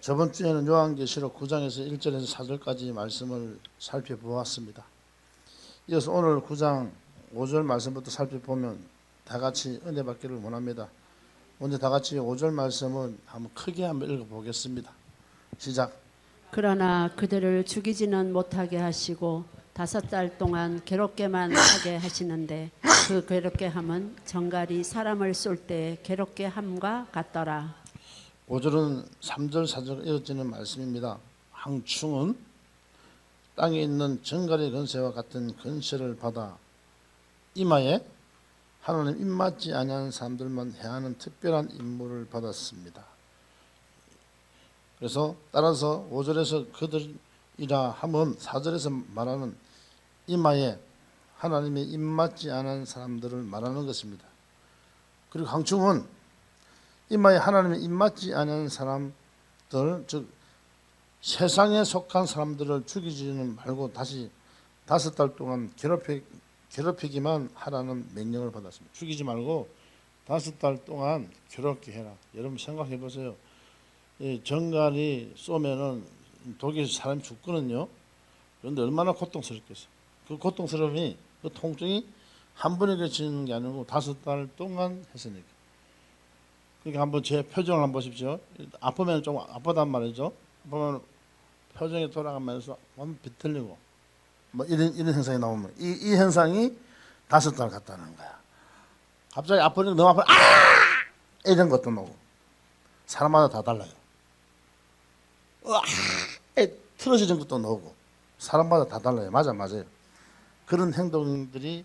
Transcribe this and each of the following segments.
저번 주에는 요한계시록 9장에서 1절에서 4절까지 말씀을 살펴보았습니다. 이어서 오늘 9장 5절 말씀부터 살펴보면 다 같이 은혜 받기를 원합니다. 먼저 다 같이 5절 말씀을 크게 한번 읽어보겠습니다. 시작. 그러나 그들을 죽이지는 못하게 하시고 5달 동안 괴롭게만 하게 하시는데 그 괴롭게 함은 정갈이 사람을 쏠 때 괴롭게 함과 같더라. 5절은 3절 4절 이어지는 말씀입니다. 항충은 땅에 있는 정갈의 권세와 같은 권세를 받아 이마에 하나님 입맞지 아니하는 사람들만 해하는 특별한 임무를 받았습니다. 그래서 따라서 5절에서 그들이라 함은 4절에서 말하는 이마에 하나님의 입맞지 않은 사람들을 말하는 것입니다. 그리고 항충은 이마에 하나님의 입맞지 않은 사람들, 즉 세상에 속한 사람들을 죽이지는 말고 다시 5달 동안 괴롭히기만 하라는 명령을 받았습니다. 죽이지 말고 5달 동안 괴롭게 해라. 여러분 생각해 보세요. 정갈이 쏘면은 독에서 사람이 죽거든요. 그런데 얼마나 고통스럽겠어요. 그 고통스러움이, 그 통증이 한 번에 그치는 게 아니고 5달 동안 했으니까. 그러니까 한번 제 표정을 한번 보십시오. 아프면 좀 아프단 말이죠. 아프면 표정이 돌아가면서 몸이 비틀리고 뭐 이런 현상이 나오면 이 현상이 5달 갔다는 거야. 갑자기 아프니까 너무 아파, 이런 것도 나오고. 사람마다 다 달라요. 틀어지는 것도 나오고. 사람마다 다 달라요. 맞아요. 그런 행동들이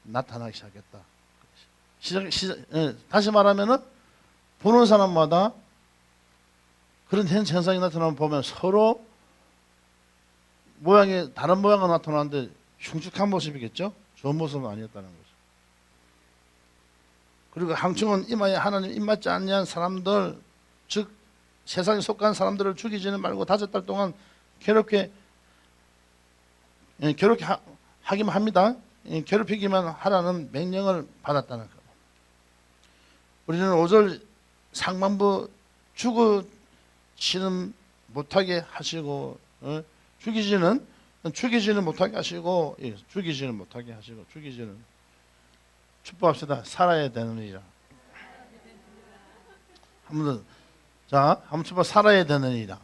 나타나기 시작했다. 다시 말하면은 보는 사람마다 그런 현상이 나타나면 보면 서로 모양이 다른 모양이 나타나는데 흉측한 모습이겠죠? 좋은 모습은 아니었다는 거죠. 그리고 항충은 이마에 하나님 입맞지 않는 사람들, 즉 세상에 속한 사람들을 죽이지는 말고 5달 동안 괴롭게 하기만 합니다. 괴롭히기만 하라는 명령을 받았다는 거. 우리는 5절 상반부 죽이지는 못하게 하시고, 죽이지는 못하게 하시고, 죽이지는 축복합시다. 살아야 되느니라. 한번 축복. 살아야 되느니라.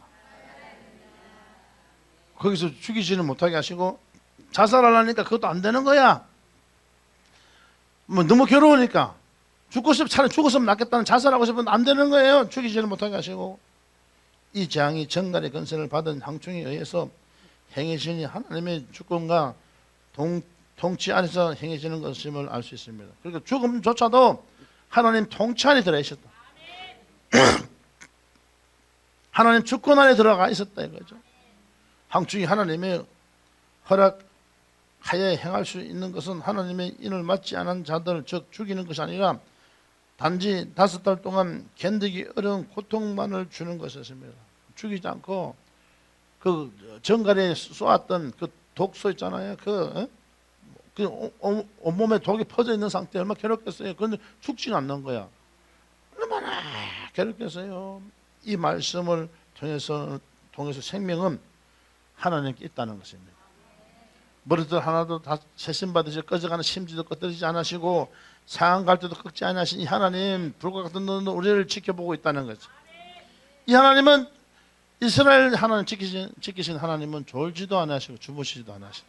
거기서 죽이지는 못하게 하시고, 자살하려니까 그것도 안 되는 거야. 뭐 너무 괴로우니까. 죽고 싶으면 차라리 죽었으면 낫겠다는, 자살하고 싶으면 안 되는 거예요. 죽이지를 못하게 하시고, 이 재앙이 정갈의 권세를 받은 항충에 의해서 행해지니 하나님의 주권과 통치 안에서 행해지는 것임을 알 수 있습니다. 그러니까 죽음조차도 하나님 통치 안에 들어 있었다. 하나님 주권 안에 들어가 있었다 이거죠. 항충이 하나님의 허락하에 행할 수 있는 것은 하나님의 인을 맞지 않은 자들, 즉 죽이는 것이 아니라 단지 5달 동안 견디기 어려운 고통만을 주는 것이었습니다. 죽이지 않고 그 정갈에 쏘았던 그 독소 있잖아요. 그 온몸에 독이 퍼져 있는 상태에 얼마나 괴롭겠어요. 그런데 죽지는 않는 거야. 얼마나 괴롭겠어요. 이 말씀을 통해서 생명은 하나님께 있다는 것입니다. 머리도 하나도 다 세심받으시 꺼져가는 심지도 꺼뜨리지 않으시고 상한 갈 때도 꺾지 않으신 이 하나님, 불과 같은 눈으로 우리를 지켜보고 있다는 거죠. 이 하나님은, 이스라엘 하나님 지키신 하나님은 졸지도 않으시고 주무시지도 않으시고.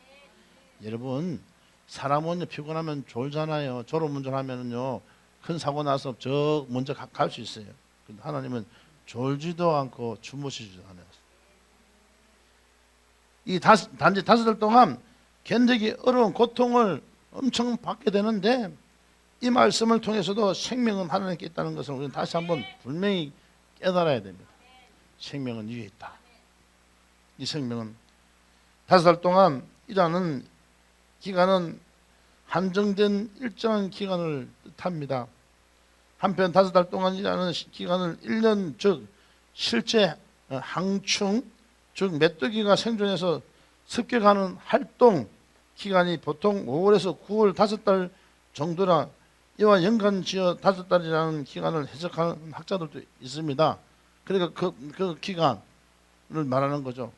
여러분, 사람은 피곤하면 졸잖아요. 졸음운전하면요 큰 사고 나서 저 먼저 갈 수 있어요. 근데 하나님은 졸지도 않고 주무시지도 않아요. 이 단지 5달 동안 견디기 어려운 고통을 엄청 받게 되는데, 이 말씀을 통해서도 생명은 하나님께 있다는 것을 우리는 다시 한번 분명히 깨달아야 됩니다. 생명은 위에 있다. 이 생명은 5달 동안 일하는 기간은 한정된 일정한 기간을 뜻합니다. 한편 5달 동안 일하는 기간을 1년, 즉 실제 항충, 즉 메뚜기가 생존해서 습격하는 활동 기간이 보통 5월에서 9월 5달 정도라, 이와 연간 지어 5달이라는 기간을 해석하는 학자들도 있습니다. 그러니까 그 기간을 말하는 거죠.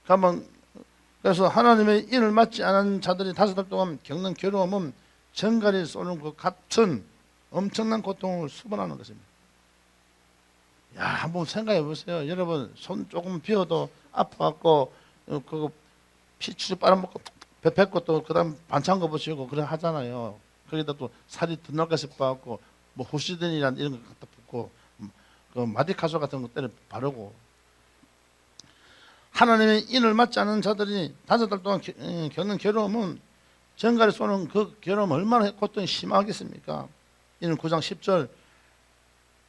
그러면 그래서 하나님의 인을 맞지 않은 자들이 5달 동안 겪는 괴로움은 정갈이 쏘는 것 같은 엄청난 고통을 수반하는 것입니다. 야, 한번 생각해 보세요. 여러분, 손 조금 비어도 아파갖고 그거 피치를 빨아먹고 배 뱉고 또 그다음 반찬 거 보시고 그래 하잖아요. 거기다 또 살이 드날까 싶어갖고 뭐 호시딘이란 이런 거 갖다 붓고 그 마디카소 같은 거 때려 바르고, 하나님의 인을 맞지 않은 자들이 5달 동안 겪는 괴로움은 정갈이 쏘는 그 괴로움 얼마나 고통이 심하겠습니까? 이는 9장 10절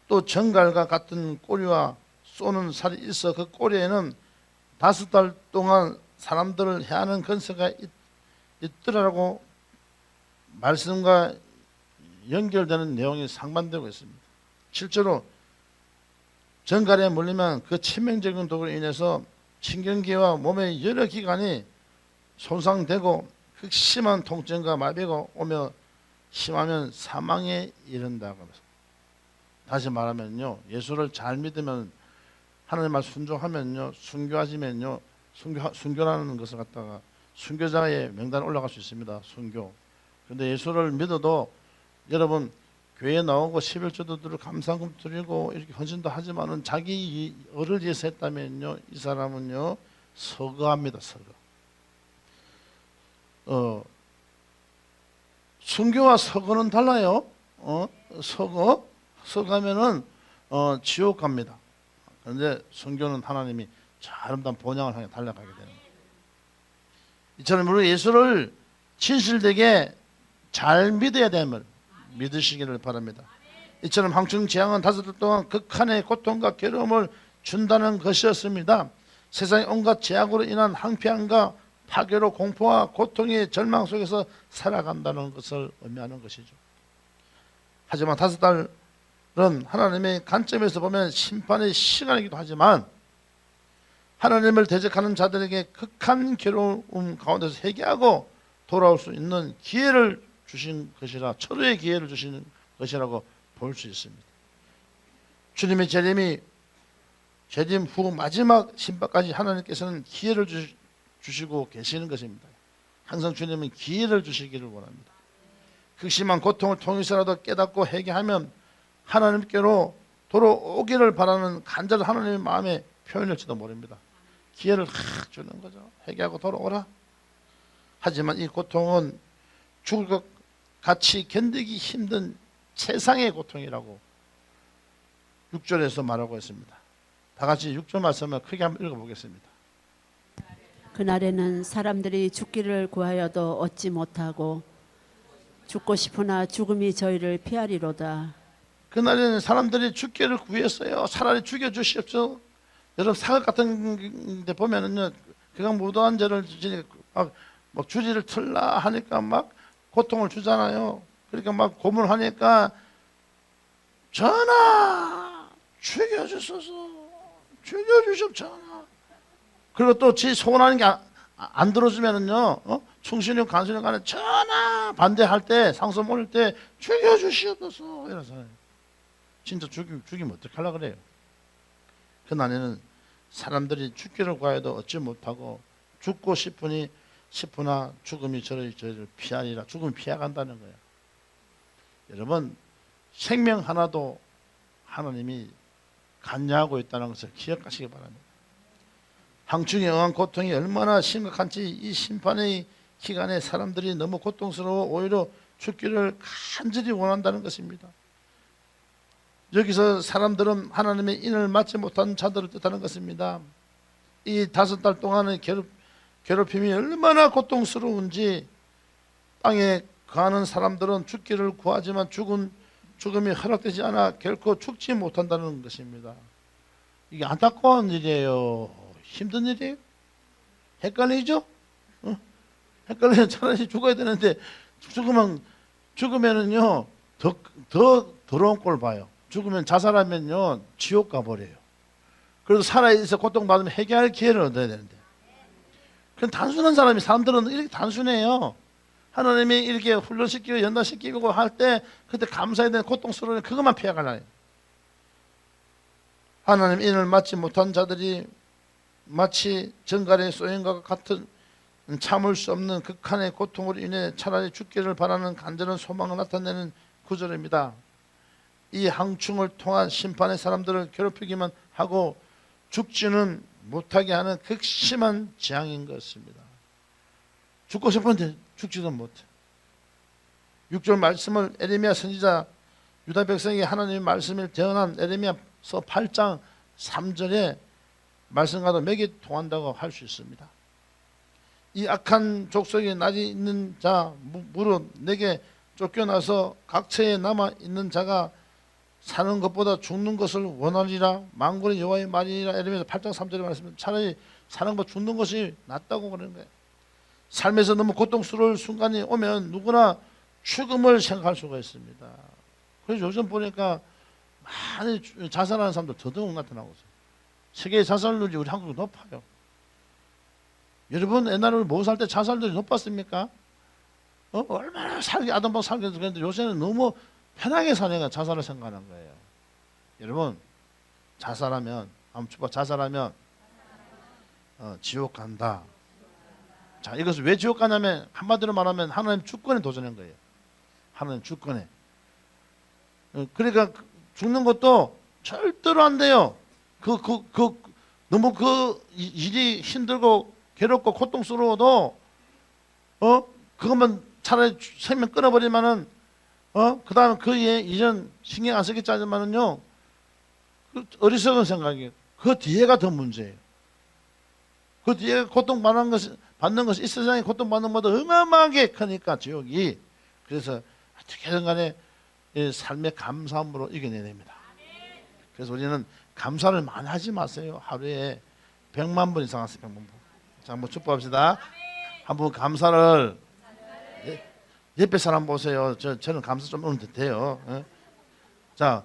또 정갈과 같은 꼬리와 쏘는 살이 있어 그 꼬리에는 5달 동안 사람들을 해하는 근세가 있더라고 말씀과 연결되는 내용이 상반되고 있습니다. 실제로 정갈에 물리면 그 치명적인 독으로 인해서 신경계와 몸의 여러 기관이 손상되고 극심한 통증과 마비가 오며 심하면 사망에 이른다고 합니다. 다시 말하면요, 예수를 잘 믿으면 하나님 말 순종하면요, 순교하시면요, 순교라는 것을 갖다가 순교자의 명단에 올라갈 수 있습니다. 순교. 그런데 예수를 믿어도 여러분 교회에 나오고 11조도 드리고 감사금 드리고 이렇게 헌신도 하지만은 자기 어를 위해서 했다면요, 이 사람은요 서거합니다. 서거. 순교와 서거는 달라요. 서거하면은 지옥 갑니다. 그런데 순교는 하나님이 아름다운 본향을 향해 달려가게 되는 거예요. 이처럼 우리 예수를 진실되게 잘 믿어야 됨을 믿으시기를 바랍니다. 이처럼 황충 재앙은 5달 동안 극한의 고통과 괴로움을 준다는 것이었습니다. 세상의 온갖 제약으로 인한 항폐함과 파괴로 공포와 고통의 절망 속에서 살아간다는 것을 의미하는 것이죠. 하지만 5달은 하나님의 관점에서 보면 심판의 시간이기도 하지만 하나님을 대적하는 자들에게 극한 괴로움 가운데서 회개하고 돌아올 수 있는 기회를 주신 것이라, 철회의 기회를 주시는 것이라고 볼 수 있습니다. 주님의 재림 후 마지막 심판까지 하나님께서는 기회를 주시고 계시는 것입니다. 항상 주님은 기회를 주시기를 원합니다. 극심한 고통을 통해서라도 깨닫고 회개하면 하나님께로 돌아오기를 바라는 간절한 하나님의 마음의 표현일지도 모릅니다. 기회를 주는 거죠. 회개하고 돌아오라. 하지만 이 고통은 죽을 것 같이 견디기 힘든 최상의 고통이라고 6절에서 말하고 있습니다. 다 같이 6절 말씀을 크게 한번 읽어보겠습니다. 그날에는 사람들이 죽기를 구하여도 얻지 못하고 죽고 싶으나 죽음이 저희를 피하리로다. 그날에는 사람들이 죽기를 구했어요. 차라리 죽여주십시오. 여러분 사극 같은 데 보면은요, 그냥 무도한 죄를 지니까 막 주지를 틀라 하니까 막 고통을 주잖아요. 그러니까 막 고문하니까 전하 죽여주소서, 죽여주십시오 전하. 그리고 또 지 소원하는 게 안 들어주면은요, 충신형 간신형 간에 전하 반대할 때, 상소 올릴 때 죽여주시옵소서 이러잖아요. 진짜 죽이면 어떡하려고 그래요. 그날에는 사람들이 죽기를 구하여도 얻지 못하고 죽고 싶으나 죽음이 저를 피하리라. 죽음이 피해간다는 거예요. 여러분, 생명 하나도 하나님이 간여하고 있다는 것을 기억하시기 바랍니다. 항충에 의한 고통이 얼마나 심각한지 이 심판의 기간에 사람들이 너무 고통스러워 오히려 죽기를 간절히 원한다는 것입니다. 여기서 사람들은 하나님의 인을 맞지 못한 자들을 뜻하는 것입니다. 이 5달 동안의 괴롭힘이 얼마나 고통스러운지 땅에 거하는 사람들은 죽기를 구하지만 죽음이 허락되지 않아 결코 죽지 못한다는 것입니다. 이게 안타까운 일이에요. 힘든 일이에요. 헷갈리죠? 헷갈리면 차라리 죽어야 되는데 죽으면은요 더 더러운 꼴 봐요. 죽으면 자살하면요 지옥 가버려요. 그래도 살아있어 고통받으면 회개할 기회를 얻어야 되는데, 그건 단순한 사람들은 이렇게 단순해요. 하나님이 이렇게 훈련시키고 연단시키고 할 때 그때 감사해야 되는 고통스러운 그것만 피해가려요. 하나님 인을 맞지 못한 자들이 마치 정갈의 쏘임과 같은 참을 수 없는 극한의 고통으로 인해 차라리 죽기를 바라는 간절한 소망을 나타내는 구절입니다. 이 항충을 통한 심판의 사람들을 괴롭히기만 하고 죽지는 못하게 하는 극심한 재앙인 것입니다. 죽고 싶은데 죽지도 못해. 6절 말씀을 에레미야 선지자 유다 백성에게 하나님의 말씀을 대언한 에레미야서 8장 3절에 말씀과도 맥이 통한다고 할 수 있습니다. 이 악한 족속에 날이 있는 자 무릇 내게 쫓겨나서 각처에 남아 있는 자가 사는 것보다 죽는 것을 원하리라. 만군의 여호와의 말이라. 에레미야 8장 3절에 말씀은 차라리 사는 것보다 죽는 것이 낫다고 그러는 거예요. 삶에서 너무 고통스러울 순간이 오면 누구나 죽음을 생각할 수가 있습니다. 그래서 요즘 보니까 많이 자살하는 사람들 더더욱 나타나고 있어요. 세계 자살률이 우리 한국이 높아요. 여러분 옛날에 못 살 때 자살률이 높았습니까? 얼마나 살기 아담하고 살기 그랬는데 요새는 너무 편하게 사니까 자살을 생각하는 거예요. 여러분 자살하면 한번 쳐봐. 자살하면 지옥 간다. 자, 이것을 왜 지옥 가냐면 한마디로 말하면 하나님 주권에 도전한 거예요. 하나님 주권에. 그러니까 죽는 것도 절대로 안 돼요. 너무 일이 힘들고 괴롭고 고통스러워도 그것만 차라리 생명 끊어버리면은 그 다음에 그 이전 신경 안 쓰겠지만은요 어리석은 생각이에요. 그 뒤에가 더 문제예요. 그 뒤에 고통받는 것이 이 세상에 고통받는 것보다 어마어마하게 크니까 지옥이. 그래서 어떻게든 간에 삶의 감사함으로 이겨내야 됩니다. 그래서 우리는 감사를 많이 하지 마세요. 하루에 100만 번 이상 하세요. 100만 번. 자, 한번 축복합시다. 한번 감사를 옆에 사람 보세요. 저는 감사 좀 하면 돼요. 자,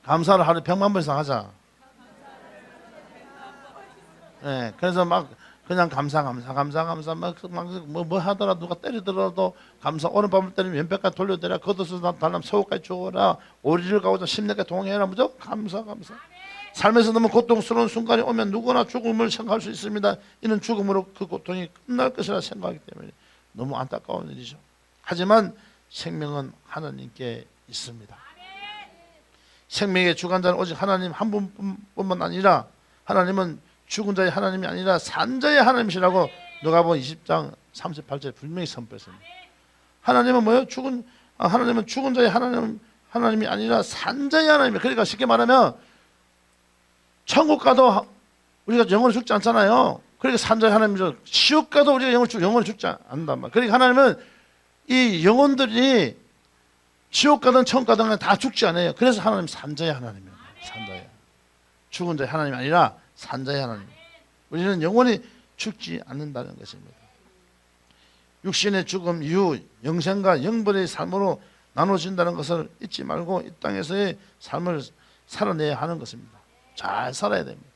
감사를 하루에 100만 번 이상 하자. 그래서 막 그냥 감사 뭐 하더라도 누가 때리더라도 감사. 오른밤을 때리면 왼백까지 돌려대라. 걷어서 달라면 서울까지 죽어라. 오리를 가고자 10년까지 동행해라. 무조건 감사. 삶에서 너무 고통스러운 순간이 오면 누구나 죽음을 생각할 수 있습니다. 이는 죽음으로 그 고통이 끝날 것이라 생각하기 때문에 너무 안타까운 일이죠. 하지만 생명은 하나님께 있습니다. 생명의 주관자는 오직 하나님 한 분뿐만 아니라 하나님은 죽은 자의 하나님이 아니라 산 자의 하나님이시라고 누가복음 20장 38절에 분명히 선포했습니다. 하나님은 뭐예요? 하나님은 죽은 자의 하나님이 아니라 산 자의 하나님이에요. 그러니까 쉽게 말하면 천국 가도 우리가 영원히 죽지 않잖아요. 그러니까 산 자의 하나님이죠. 지옥 가도 우리가 영원히 죽지 않는단 말이에요. 그러니까 하나님은 이 영혼들이 지옥 가든 천국 가든 다 죽지 않아요. 그래서 하나님 산 자의 하나님이에요. 산 자의. 죽은 자의 하나님이 아니라 산자의 하나님. 우리는 영원히 죽지 않는다는 것입니다. 육신의 죽음 이후 영생과 영벌의 삶으로 나눠진다는 것을 잊지 말고 이 땅에서의 삶을 살아내야 하는 것입니다. 잘 살아야 됩니다.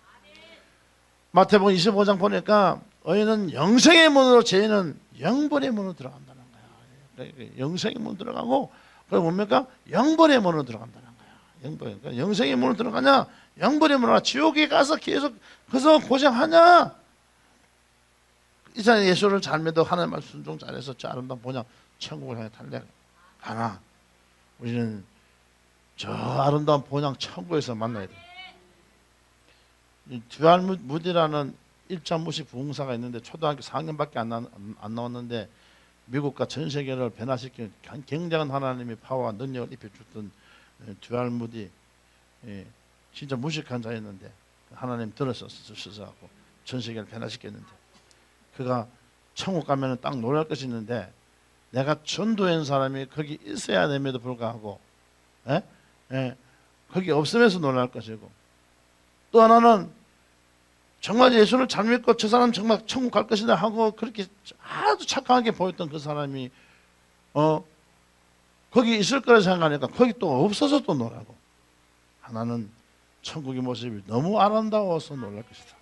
마태복음 25장 보니까 의인은 영생의 문으로 죄인은 영벌의 문으로 들어간다는 거야. 영생의 문으로 들어가고 그럼 뭡니까? 영벌의 문으로 들어간다는 거야. 그러니까 영생의 문으로 들어가냐? 영벌의 문으로 지옥에 가서 계속 거기서 고생하냐? 이사람 예수를 잘 믿어 하나님 말 순종 잘해서 저 아름다운 본향 천국을 향해 달려가나? 우리는 저 아름다운 본향 천국에서 만나야 돼. 듀알무디라는 1차 무시 부흥사가 있는데 초등학교 4학년밖에 안 나왔는데 미국과 전 세계를 변화시키는 굉장한 하나님의 파워와 능력을 입혀줬던 듀알무디, 진짜 무식한 자였는데 하나님 들어서서 전 세계를 변화시켰는데 그가 천국 가면은 딱 놀랄 것이 있는데 내가 전도한 사람이 거기 있어야 됨에도 불구하고 거기 없으면서 놀랄 것이고 또 하나는 정말 예수를 잘 믿고 저 사람 정말 천국 갈 것이다 하고 그렇게 아주 착하게 보였던 그 사람이 거기 있을 거라 생각하니까 거기 또 없어서 또 놀라고 하나는 천국의 모습이 너무 아름다워서 놀랄 것이다.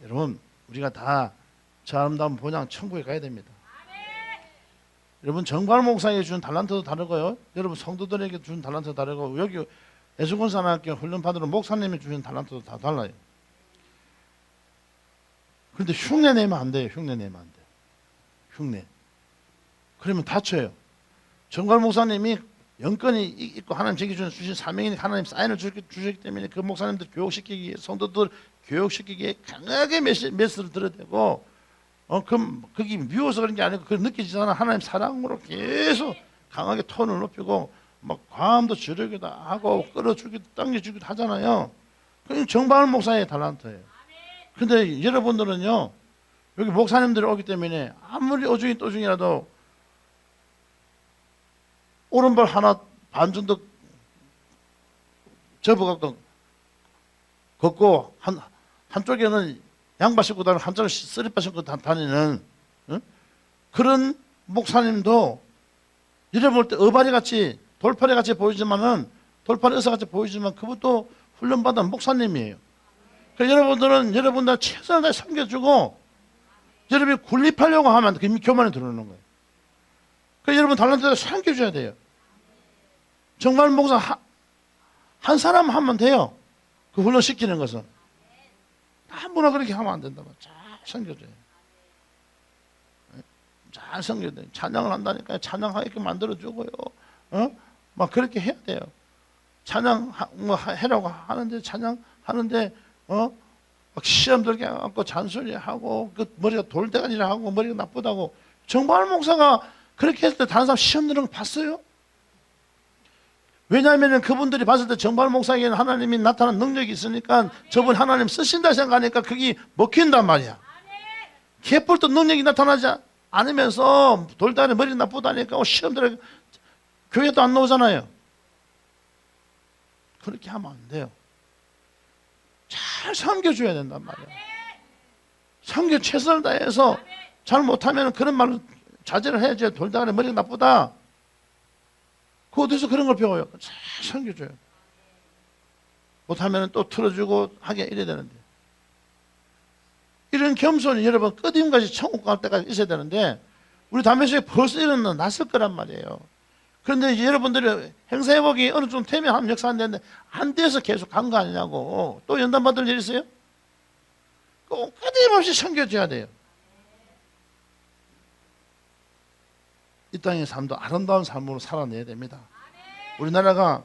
여러분 우리가 다 저 아름다운 본향 천국에 가야 됩니다. 여러분 정발 목사에게 주는 달란트도 다르고요. 여러분 성도들에게 주는 달란트도 다르고 여기 예수권사학교 훈련받으러 목사님이 주신 달란트도 다 달라요. 그런데 흉내 내면 안 돼요. 흉내 내면 안 돼요. 흉내. 그러면 다쳐요. 정관 목사님이 영권이 있고 하나님 제게 주신 사명이니까 하나님 사인을 주셨기 때문에 그 목사님들 교육시키기 위해 성도들 교육시키기 위해 강하게 메시지를 들어야 되고 그게 미워서 그런 게 아니고 그 느껴지잖아. 하나님 사랑으로 계속 강하게 톤을 높이고 막 과음도 지르기도 하고 끌어주기도 당겨주기도 하잖아요. 그게 정반 목사의 달란트예요. 근데 여러분들은요, 여기 목사님들이 오기 때문에 아무리 어중이 또중이라도 오른발 하나 반 정도 접어갖고 걷고 한쪽에는 양발 신고 다니는 한쪽은 쓰리바 신고 다니는 그런 목사님도 여러분 볼 때 어바리 같이 돌팔이 같이 보이지만은 돌팔이 의사 같이 보이지만 그것도 훈련받은 목사님이에요. 그러니까 여러분들은 여러분들 최선을 다해 섬겨주고 여러분이 군립하려고 하면 그 교만에 들어오는 거예요. 그러니까 여러분 달란트를 섬겨줘야 돼요. 정말 목사 한 사람 하면 돼요. 그 훈련시키는 것은 아무나 그렇게 하면 안 된다. 잘 섬겨줘요. 잘 섬겨야 돼요. 찬양을 한다니까요. 찬양하게 만들어주고요. 막 그렇게 해야 돼요. 찬양 뭐 해라고 하는데 찬양하는데 막 시험 들게 하고 잔소리하고 그 머리가 돌대가리라 하고 머리가 나쁘다고 정말 목사가 그렇게 했을 때 다른 사람 시험 드는 거 봤어요? 왜냐하면 그분들이 봤을 때 정발 목사에게는 하나님이 나타난 능력이 있으니까 저분 하나님 쓰신다 생각하니까 그게 먹힌단 말이야. 개뿔도 능력이 나타나지 않으면서 돌다리 머리 나쁘다니까 시험 들어 교회도 안 나오잖아요. 그렇게 하면 안 돼요. 잘 섬겨줘야 된단 말이야. 섬겨 최선을 다해서 잘 못하면 그런 말을 자제를 해야지. 돌다리 머리가 나쁘다. 그 어디서 그런 걸 배워요? 잘 섬겨줘요. 못하면 또 틀어주고 하게 이래야 되는데 이런 겸손이 여러분 끝임까지 천국 갈 때까지 있어야 되는데 우리 담에서에 벌써 이런 났을 거란 말이에요. 그런데 이제 여러분들이 행사회복이 어느 정도 되면 하면 역사한다는데 안 돼서 계속 간 거 아니냐고. 또 연단받을 일 있어요? 꼭 끊임없이 섬겨줘야 돼요. 이 땅의 삶도 아름다운 삶으로 살아내야 됩니다. 우리나라가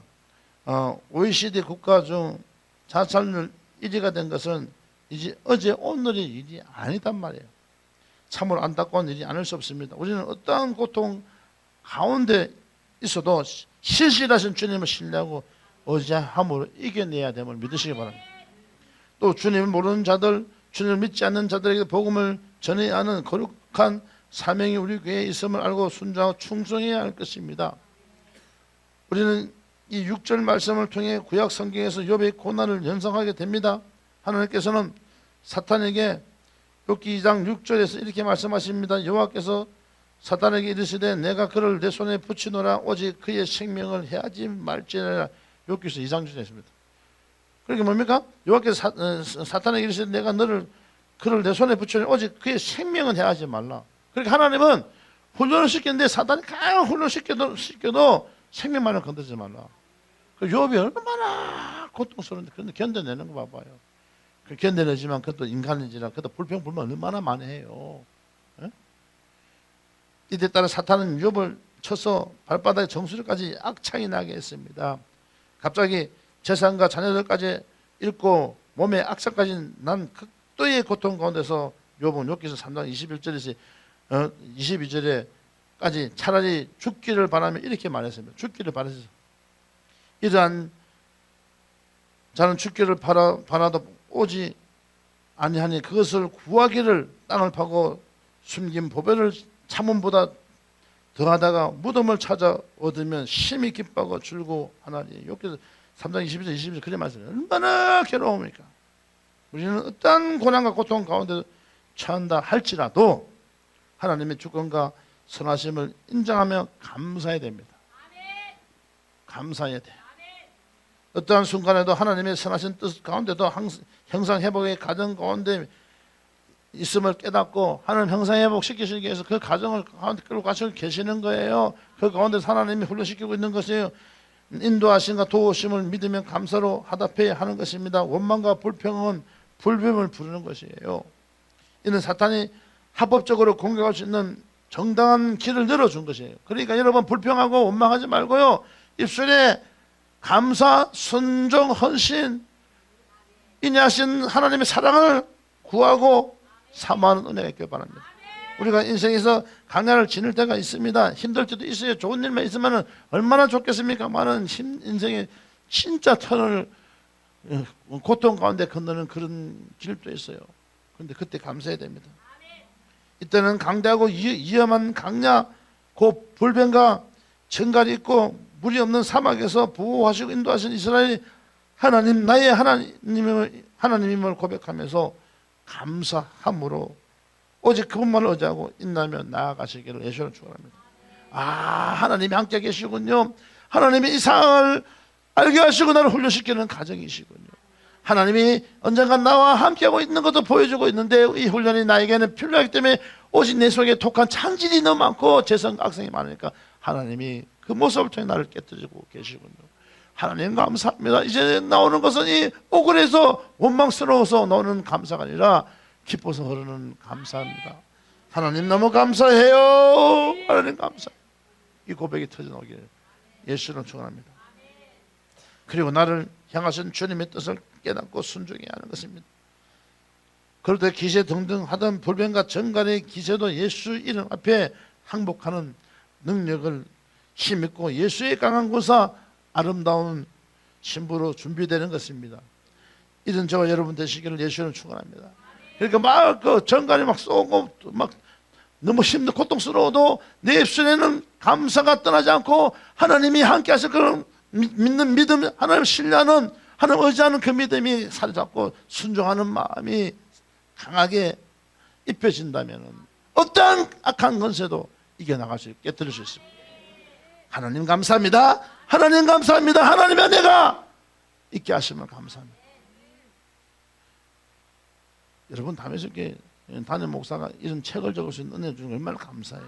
OECD 국가 중 자살률 1위가 된 것은 이제 어제 오늘의 일이 아니단 말이에요. 참으로 안타까운 일이 아닐 수 없습니다. 우리는 어떠한 고통 가운데 있어도 신실하신 주님을 신뢰하고 의지함으로 이겨내야 됨을 믿으시기 바랍니다. 또 주님을 모르는 자들, 주님을 믿지 않는 자들에게 복음을 전해야 하는 거룩한 사명이 우리 교회에 있음을 알고 순종하고 충성해야 할 것입니다. 우리는 이 6절 말씀을 통해 구약 성경에서 욥의 고난을 연상하게 됩니다. 하나님께서는 사탄에게 욥기 2장 6절에서 이렇게 말씀하십니다. 여호와께서 사탄에게 이르시되 내가 그를 내 손에 붙이노라 오직 그의 생명을 해하지 말지니라. 욥기서 2장 6절에 있습니다. 그러니까 뭡니까? 여호와께서 사탄에게 이르시되 내가 그를 내 손에 붙이노라 오직 그의 생명은 해하지 말라. 그러니까 하나님은 훈련을 시켰는데 사탄이 강한 훈련을 시켜도 생명만을 건드리지 말라. 욥이 얼마나 고통스러운데 그런데 견뎌내는 거 봐봐요. 견뎌내지만 그것도 인간이지라 그것도 불평불만 얼마나 많이 해요. 에? 이때 따라 사탄은 욥을 쳐서 발바닥에 정수리까지 악창이 나게 했습니다. 갑자기 재산과 자녀들까지 잃고 몸에 악상까지 난 극도의 고통 가운데서 욥은 욥기서 3장 21절에서 22절에까지 차라리 죽기를 바라며 이렇게 말했습니다. 죽기를 바라서 이러한 자는 죽기를 바라도 오지 아니하니 그것을 구하기를 땅을 파고 숨긴 보배를 참음보다 더하다가 무덤을 찾아 얻으면 심히 기뻐하고 즐거워하나니. 욥기서 3장 22절 22절 그래 말씀해요. 얼마나 괴로웁니까? 우리는 어떠한 고난과 고통 가운데 처한다 할지라도 하나님의 주권과 선하심을 인정하며 감사해야 됩니다. 감사해야 돼. 어떠한 순간에도 하나님의 선하신 뜻 가운데도 형상회복의 가정 가운데 있음을 깨닫고 하나님 형상회복 시키시기 위해서 그 가정을 가운데 끌고 가시고 계시는 거예요. 그 가운데 하나님이 훈련시키고 있는 것이에요. 인도하심과 도우심을 믿으며 감사로 화답해야 하는 것입니다. 원망과 불평은 불뱀을 부르는 것이에요. 이는 사탄이 합법적으로 공격할 수 있는 정당한 길을 열어준 것이에요. 그러니까 여러분 불평하고 원망하지 말고요, 입술에 감사, 순종, 헌신, 인내하신 하나님의 사랑을 구하고 사모하는 은혜가 있길 바랍니다. 우리가 인생에서 강야를 지낼 때가 있습니다. 힘들 때도 있어요. 좋은 일만 있으면 얼마나 좋겠습니까? 많은 인생의 진짜 터널, 고통 가운데 건너는 그런 길도 있어요. 그런데 그때 감사해야 됩니다. 이때는 강대하고 위험한 강야, 곧 불변과 정갈이 있고 물이 없는 사막에서 보호하시고 인도하신 이스라엘 하나님, 나의 하나님임을 고백하면서 감사함으로 오직 그분만을 의지하고 인내하며 나아가시기를 예수는 축원합니다. 하나님이 함께 계시군요. 하나님이 이 상황을 알게 하시고 나를 훈련시키는 가정이시군요. 하나님이 언젠가 나와 함께하고 있는 것도 보여주고 있는데 이 훈련이 나에게는 필요하기 때문에 오직 내 속에 독한 창질이 너무 많고 재성악성이 많으니까 하나님이 그 모습을 통해 나를 깨뜨리고 계시군요. 하나님 감사합니다. 이제 나오는 것은 이 억울해서 원망스러워서 나오는 감사가 아니라 기뻐서 흐르는 감사합니다. 하나님 너무 감사해요. 하나님 감사. 이 고백이 터져나오기를 예수는 축원합니다. 그리고 나를 향하신 주님의 뜻을 깨닫고 순종해야 하는 것입니다. 그럴 때 기세 등등 하던 불변과 정갈의 기세도 예수 이름 앞에 항복하는 능력을 힘있고 예수의 강한 군사 아름다운 신부로 준비되는 것입니다. 이런 저와 여러분 되시기를 예수는 축원합니다. 그러니까 막 그 정갈이 막 쏘고 막 너무 힘들고 고통스러워도 내 입술에는 감사가 떠나지 않고 하나님이 함께 하실 그런 믿는 믿음, 하나님을 신뢰하는, 하나님 의지하는 그 믿음이 사로잡고 순종하는 마음이 강하게 입혀진다면 어떠한 악한 건세도 이겨나갈 수 있고 깨뜨릴 수 있습니다. 하나님 감사합니다. 하나님 감사합니다. 하나님의 내가 있게 하시면 감사합니다. 여러분 다음에 이렇게 담임 목사가 이런 책을 적을 수 있는 은혜 주는 거 얼마나 감사해요.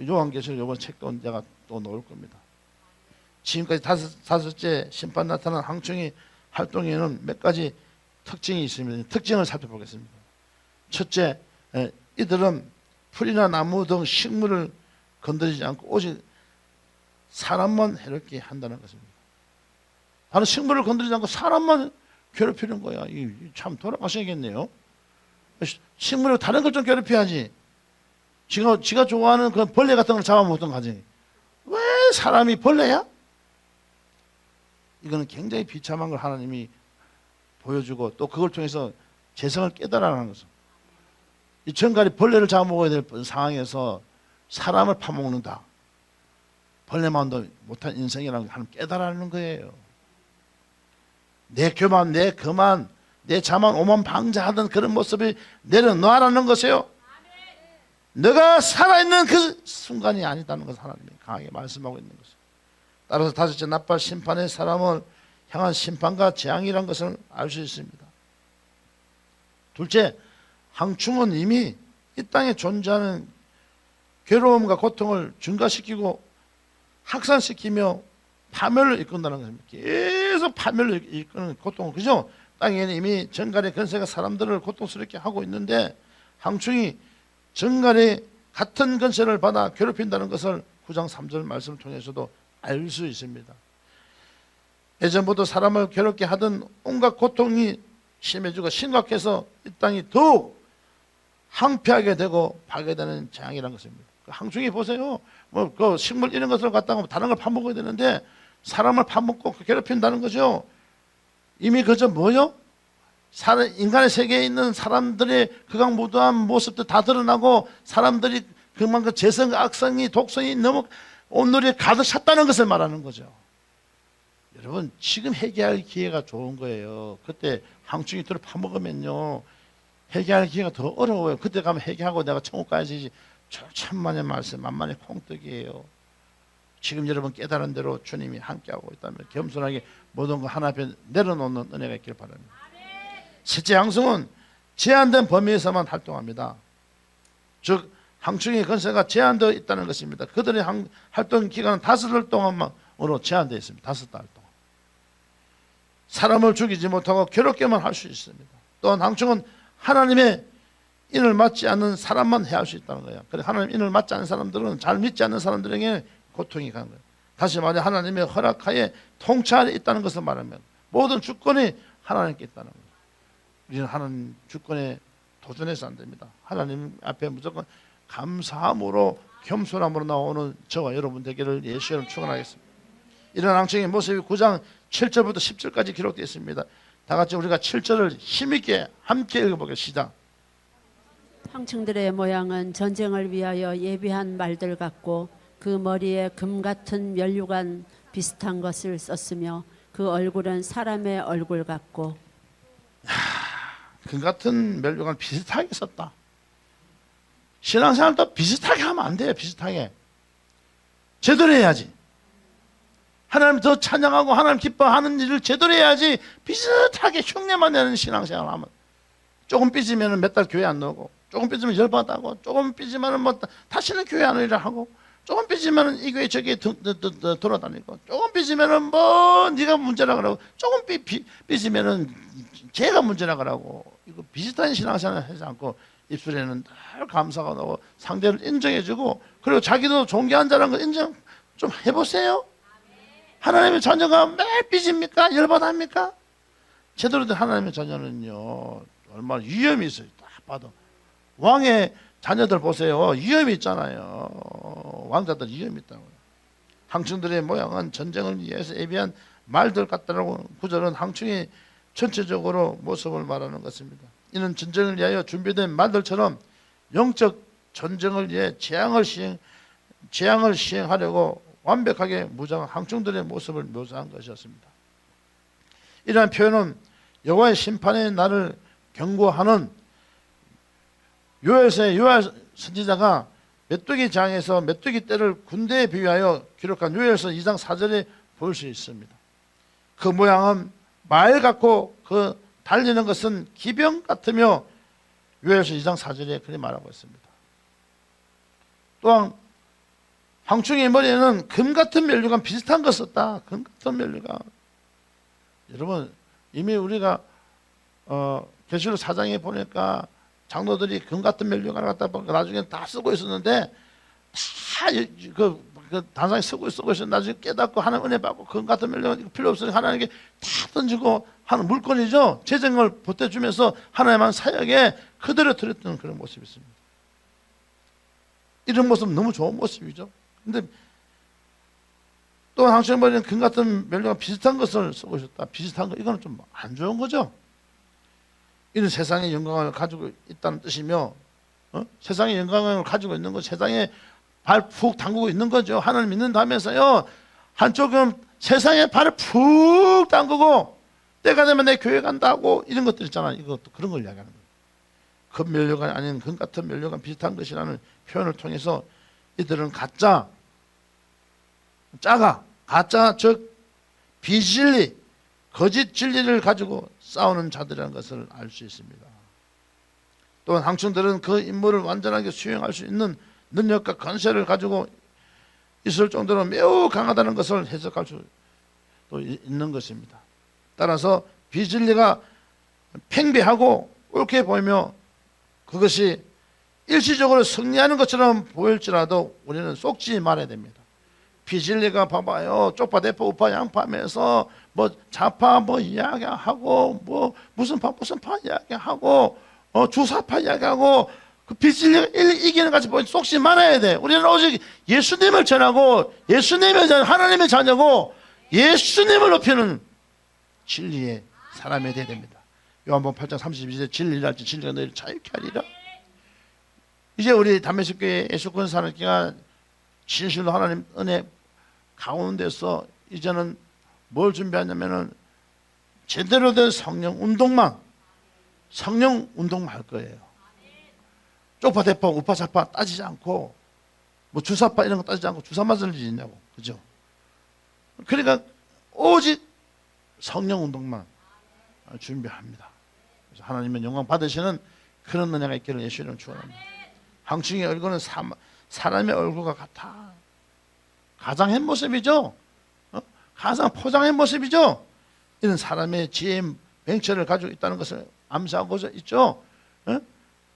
요한계시록 이번 책도 제가 또 넣을 겁니다. 지금까지 다섯째 심판 나타난 항충의 활동에는 몇 가지 특징이 있습니다. 특징을 살펴보겠습니다. 첫째, 이들은 풀이나 나무 등 식물을 건드리지 않고 오직 사람만 해롭게 한다는 것입니다. 다른 식물을 건드리지 않고 사람만 괴롭히는 거야. 참 돌아가셔야겠네요. 식물을 다른 걸 좀 괴롭혀야지. 지가 좋아하는 그 벌레 같은 걸 잡아먹던 가정이 왜 사람이 벌레야? 이거는 굉장히 비참한 걸 하나님이 보여주고 또 그걸 통해서 재성을 깨달아라는 거죠. 이 정갈이 벌레를 잡아먹어야 될 상황에서 사람을 파먹는다. 벌레만도 못한 인생이라는 걸 하나님 깨달아라는 거예요. 내 교만, 내 거만, 내 자만 오만 방자하던 그런 모습이 내려놓으라는 것이에요. 너가 살아있는 그 순간이 아니다는 것을 하나님이 강하게 말씀하고 있는 것이에요. 따라서 다섯째 나팔 심판의 사람을 향한 심판과 재앙이라는 것을 알 수 있습니다. 둘째, 항충은 이미 이 땅에 존재하는 괴로움과 고통을 증가시키고 확산시키며 파멸을 이끈다는 것입니다. 계속 파멸을 이끄는 고통을, 그죠? 땅에는 이미 정갈의 권세가 사람들을 고통스럽게 하고 있는데 항충이 정갈의 같은 권세를 받아 괴롭힌다는 것을 9장 3절 말씀을 통해서도 알 수 있습니다. 예전부터 사람을 괴롭게 하던 온갖 고통이 심해지고 심각해서 이 땅이 더욱 황폐하게 되고 파괴되는 재앙이라는 것입니다. 그 항충이 보세요. 뭐 그 식물 이런 것을 갖다가 다른 걸 파먹어야 되는데 사람을 파먹고 괴롭힌다는 거죠. 이미 그저 뭐요? 인간의 세계에 있는 사람들의 극악무도한 모습도 다 드러나고 사람들이 그만큼 재성, 악성이, 독성이 너무 온누리에 가득 찼다는 것을 말하는 거죠. 여러분 지금 회개할 기회가 좋은 거예요. 그때 항충이 들어 파먹으면요 회개할 기회가 더 어려워요. 그때 가면 회개하고 내가 천국 가야지. 천만의 말씀 만만의 콩떡이에요. 지금 여러분 깨달은 대로 주님이 함께하고 있다면 겸손하게 모든 거 하나 앞에 내려놓는 은혜가 있길 바랍니다. 셋째, 항충은 제한된 범위에서만 활동합니다. 즉 항충의 권세가 제한되어 있다는 것입니다. 그들의 활동 기간은 5달 동안만 제한되어 있습니다. 5달 동안. 사람을 죽이지 못하고 괴롭게만 할 수 있습니다. 또한 항충은 하나님의 인을 맞지 않는 사람만 해야 할 수 있다는 거예요. 그래 하나님 인을 맞지 않는 사람들은, 잘 믿지 않는 사람들에게 고통이 가는 거예요. 다시 말해 하나님의 허락하에 통찰에 있다는 것을 말하면 모든 주권이 하나님께 있다는 거예요. 우리는 하나님 주권에 도전해서 안 됩니다. 하나님 앞에 무조건 감사함으로 겸손함으로 나오는 저와 여러분 되기를 예수의 이름으로 축원하겠습니다. 이런 항충의 모습이 9장 7절부터 10절까지 기록되어 있습니다. 다 같이 우리가 7절을 힘있게 함께 읽어보겠습니다. 황충들의 모양은 전쟁을 위하여 예비한 말들 같고 그 머리에 금 같은 면류관 비슷한 것을 썼으며 그 얼굴은 사람의 얼굴 같고. 금 같은 면류관 비슷하게 썼다. 신앙생활도 비슷하게 하면 안 돼요. 비슷하게 제대로 해야지. 하나님 더 찬양하고 하나님 기뻐하는 일을 제대로 해야지. 비슷하게 흉내만 내는 신앙생활을 하면 조금 삐지면 몇 달 교회 안 나오고, 조금 삐지면 열받다고, 조금 삐지면 뭐 다시는 교회 안 오리라 하고, 조금 삐지면 이 교회 저기 돌아다니고, 조금 삐지면 뭐 네가 문제라 그러고, 조금 삐지면 걔가 문제라 그러고. 이거 비슷한 신앙생활을 하지 않고 입술에는 늘 감사가 나오고 상대를 인정해주고, 그리고 자기도 존귀한 자라는 걸 인정 좀 해보세요. 하나님의 자녀가 매일 삐집니까? 열받합니까? 제대로 된 하나님의 자녀는요 얼마나 위험이 있어요. 딱 봐도 왕의 자녀들 보세요. 위험이 있잖아요. 왕자들 위험이 있다고요. 항충들의 모양은 전쟁을 위해서 예비한 말들 같다라고. 구절은 항충이 전체적으로 모습을 말하는 것입니다. 이는 전쟁을 위하여 준비된 말들처럼 영적 전쟁을 위해 재앙을 시행하려고 완벽하게 무장한 항충들의 모습을 묘사한 것이었습니다. 이러한 표현은 여호와의 심판의 날을 경고하는 요엘서의 요엘 선지자가 메뚜기 장에서 메뚜기 떼를 군대에 비유하여 기록한 요엘서 2장 4절에 볼 수 있습니다. 그 모양은 말 같고 그 달리는 것은 기병 같으며 요엘서 2장 4절에 그렇게 말하고 있습니다. 또한 황충의 머리에는 금 같은 면류관 비슷한 거 썼다. 금 같은 면류관. 여러분 이미 우리가 계시록 4장에 보니까 장로들이 금 같은 면류관을 갖다 보니까 나중에 다 쓰고 있었는데 다 그 단상에 쓰고 있었는데 나중에 깨닫고 하나님 은혜 받고 금 같은 면류관 필요 없으니까 하나님께 다 던지고 하는 물건이죠. 재정을 보태주면서 하나님한 사역에 그대로 드렸던 그런 모습이 있습니다. 이런 모습은 너무 좋은 모습이죠. 근데 또 항상 머리는 금 같은 면류관 비슷한 것을 쓰고 있었다. 비슷한 거 이거는 좀 안 좋은 거죠. 이는 세상의 영광을 가지고 있다는 뜻이며 세상의 영광을 가지고 있는 것, 세상에 발 푹 담그고 있는 거죠. 하나님 믿는다면서요 한쪽은 세상에 발을 푹 담그고 때가 되면 내 교회 간다고 이런 것들 있잖아요. 이것도 그런 걸 이야기하는 거예요. 금 면류관이 아닌 금 같은 면류관 비슷한 것이라는 표현을 통해서 이들은 가짜 즉 비진리, 거짓 진리를 가지고 싸우는 자들이라는 것을 알 수 있습니다. 또한 항충들은 그 임무를 완전하게 수행할 수 있는 능력과 권세를 가지고 있을 정도로 매우 강하다는 것을 해석할 수도 있는 것입니다. 따라서 비진리가 팽배하고 옳게 보이며 그것이 일시적으로 승리하는 것처럼 보일지라도 우리는 속지 말아야 됩니다. 비진리가 봐봐요. 쪽파, 대파, 우파, 양파하면서 뭐 좌파 뭐 이야기하고 뭐 무슨 파 이야기하고 주사파 이야기하고 그 비진리가 이기는 같이 보이 속지 말아야 돼. 우리는 오직 예수님을 전하고 예수님의 하나님의 자녀고 예수님을 높이는 진리의 사람이 되어야 됩니다. 요한복음 8장 32절 진리를 알지 진리가 너희를 자유케 하리라. 이제 우리 담메섹교회 예수권 사역기가 진실로 하나님 은혜 가운데서 이제는 뭘 준비하냐면은 제대로 된 성령 운동만 할 거예요. 쪽파, 대파, 우파, 좌파 따지지 않고 뭐 주사파 이런 거 따지지 않고 주사 맞을 일이 있냐고. 그죠? 그러니까 오직 성령 운동만 준비합니다. 그래서 하나님의 영광 받으시는 그런 은혜가 있기를 예수님을 축원합니다. 항충의 얼굴은 사람의 얼굴과 같아. 가장 한 모습이죠. 항상 포장의 모습이죠. 이런 사람의 지혜의 맹철을 가지고 있다는 것을 암시하고자 있죠. 어?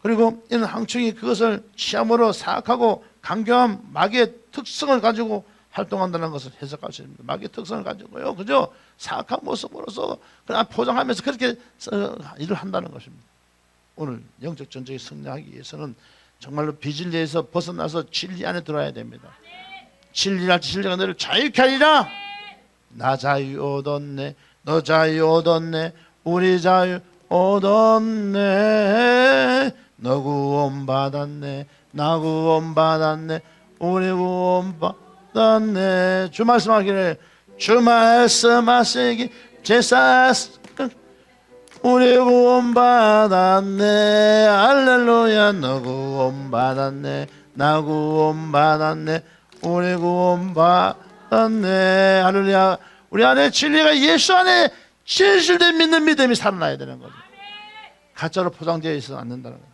그리고 이런 항충이 그것을 시험으로 사악하고 강경한 마귀의 특성을 가지고 활동한다는 것을 해석할 수 있습니다. 마귀의 특성을 가지고요, 그죠? 사악한 모습으로서 그냥 포장하면서 그렇게 일을 한다는 것입니다. 오늘 영적 전쟁에 승리하기 위해서는 정말로 비진리에서 벗어나서 진리 안에 들어야 됩니다. 진리랄 진리가 너를 자유케 하리라. 나 자유 얻었네, 너 자유 얻었네, 우리 자유 얻었네. 너 구원 받았네, 나 구원 받았네, 우리 구원 받았네. 주 말씀하기를, 주 말씀하시기 제사 우리 구원 받았네. 할렐루야. 너 구원 받았네, 나 구원 받았네, 우리 구원 받았네. 할렐루야. 우리 안에 진리가 예수 안에 진실된 믿는 믿음이 살아나야 되는 거죠. 가짜로 포장되어 있어서 않는다는 거예요.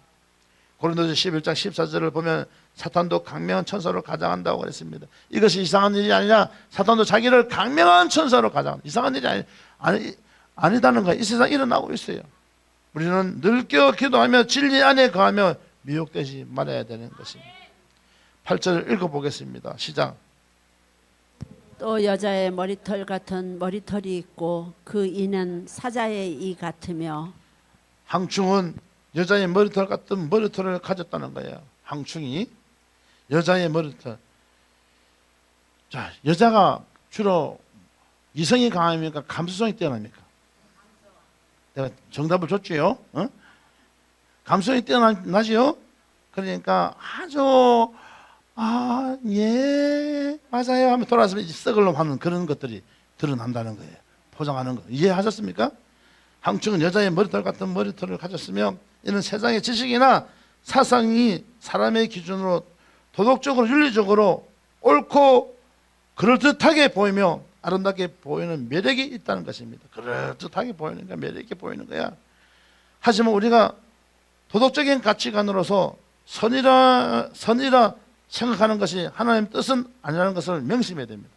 고린도서 11장 14절을 보면 사탄도 강명한 천사로 가장한다고 그랬습니다. 이것이 이상한 일이 아니라 사탄도 자기를 강명한 천사로 가장, 이상한 일이 아니다는 거예요. 이 세상 일어나고 있어요. 우리는 늘 깨어 기도하며 진리 안에 거하며 미혹되지 말아야 되는 것입니다. 8절을 읽어보겠습니다. 시작. 또 여자의 머리털 같은 머리털이 있고 그 이는 사자의 이 같으며. 항충은 여자의 머리털 같은 머리털을 가졌다는 거예요. 항충이 여자의 머리털. 자, 여자가 주로 이성이 강합니까? 감수성이 뛰어납니까? 내가 정답을 줬지요. 어? 감수성이 뛰어나지요. 그러니까 아주 예 맞아요 하면 돌아서 썩을 놈 하는 그런 것들이 드러난다는 거예요. 포장하는 거 이해하셨습니까? 항충은 여자의 머리털 같은 머리털을 가졌으며 이는 세상의 지식이나 사상이 사람의 기준으로 도덕적으로 윤리적으로 옳고 그럴듯하게 보이며 아름답게 보이는 매력이 있다는 것입니다. 그럴듯하게 보이는 거야, 매력 있게 보이는 거야. 하지만 우리가 도덕적인 가치관으로서 선이라 생각하는 것이 하나님의 뜻은 아니라는 것을 명심해야 됩니다.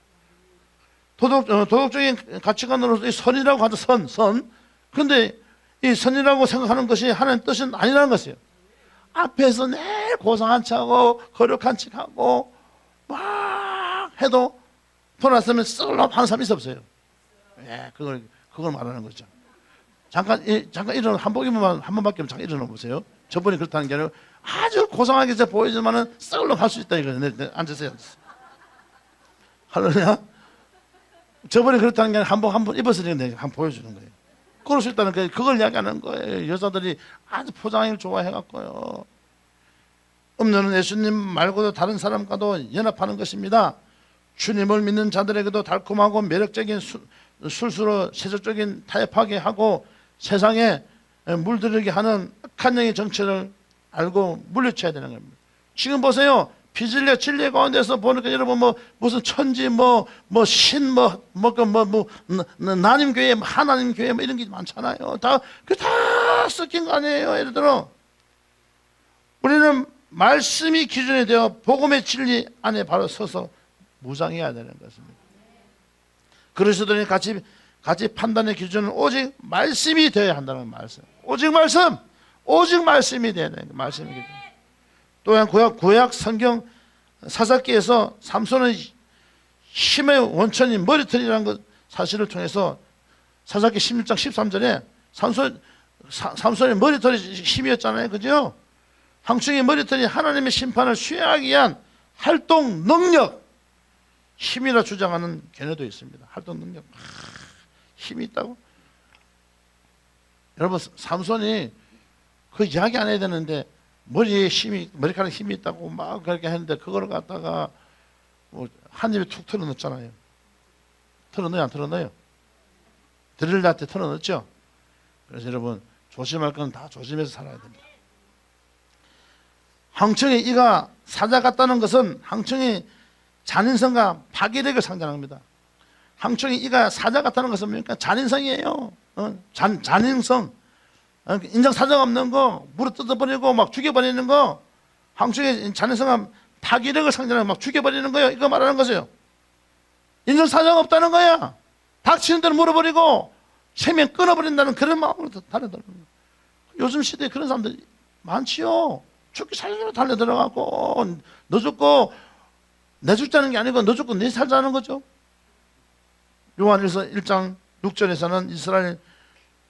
도덕적인 가치관으로서 이 선이라고 하죠. 선. 그런데 이 선이라고 생각하는 것이 하나님의 뜻은 아니라는 것이에요. 앞에서 늘 고상한 척하고 거룩한 척하고 막 해도 돌아서면 썰렁 하는 사람이 없어요. 예, 그걸 말하는 거죠. 잠깐 일어나 한 번밖에 없으면 잠깐 일어나 보세요. 저번에 그렇다는 게 아니라 아주 고상하게 보이지만은 썰렁 할 수 있다 이거예요. 앉으세요. 할렐루야. 저번에 그렇다는 게 아니라 한번 입어서 한번 보여주는 거예요. 그럴 수 있다는 거예요. 그걸 이야기하는 거예요. 여자들이 아주 포장을 좋아해갖고요. 음료는 예수님 말고도 다른 사람과도 연합하는 것입니다. 주님을 믿는 자들에게도 달콤하고 매력적인 술수로 세속적인 타협하게 하고 세상에 물들이게 하는 악한 영의 정체를 알고 물리쳐야 되는 겁니다. 지금 보세요. 비진리와 진리 가운데서 보니까 여러분 무슨 천지 신 나님 교회 하나님 교회 이런 게 많잖아요. 다 섞인 거 아니에요. 예를 들어 우리는 말씀이 기준이 되어 복음의 진리 안에 바로 서서 무장해야 되는 것입니다. 그리스도인이 같이 판단의 기준은 오직 말씀이 되어야 한다는 말씀. 오직 말씀이 되어야 되는 말씀이 기준. 또한 구약 성경 사사기에서 삼손의 힘의 원천인 머리털이라는 것 사실을 통해서 사사기 16장 13절에 삼손의 머리털이 힘이었잖아요. 그죠? 항충의 머리털이 하나님의 심판을 수행하기 위한 활동 능력, 힘이라 주장하는 견해도 있습니다. 활동 능력, 힘이 있다고? 여러분, 삼손이 그 이야기 안 해야 되는데 머리카락에 힘이 있다고 막 그렇게 했는데 그걸 갖다가 한 입에 툭 털어넣었잖아요. 털어넣어요, 안 털어넣어요? 드릴한테 털어넣었죠? 그래서 여러분, 조심할 건 다 조심해서 살아야 됩니다. 항충의 이가 사자 같다는 것은 항충의 잔인성과 파괴력을 상징합니다. 항충의 이가 사자 같다는 것은 뭡니까? 잔인성이에요. 잔인성. 인정 사정 없는 거, 물어 뜯어버리고 막 죽여버리는 거, 항충의 잔인성과 파괴력을 상징하고 막 죽여버리는 거예요. 이거 말하는 거죠. 인정사정 없다는 거야. 닥치는 대로 물어버리고 생명 끊어버린다는 그런 마음으로 달려들어가는 거야. 요즘 시대에 그런 사람들 많지요. 죽기 살기로 달려들어가고 너 죽고 내 죽자는 게 아니고 너 죽고 내 살자는 거죠. 요한일서 1장 6절에서는 이스라엘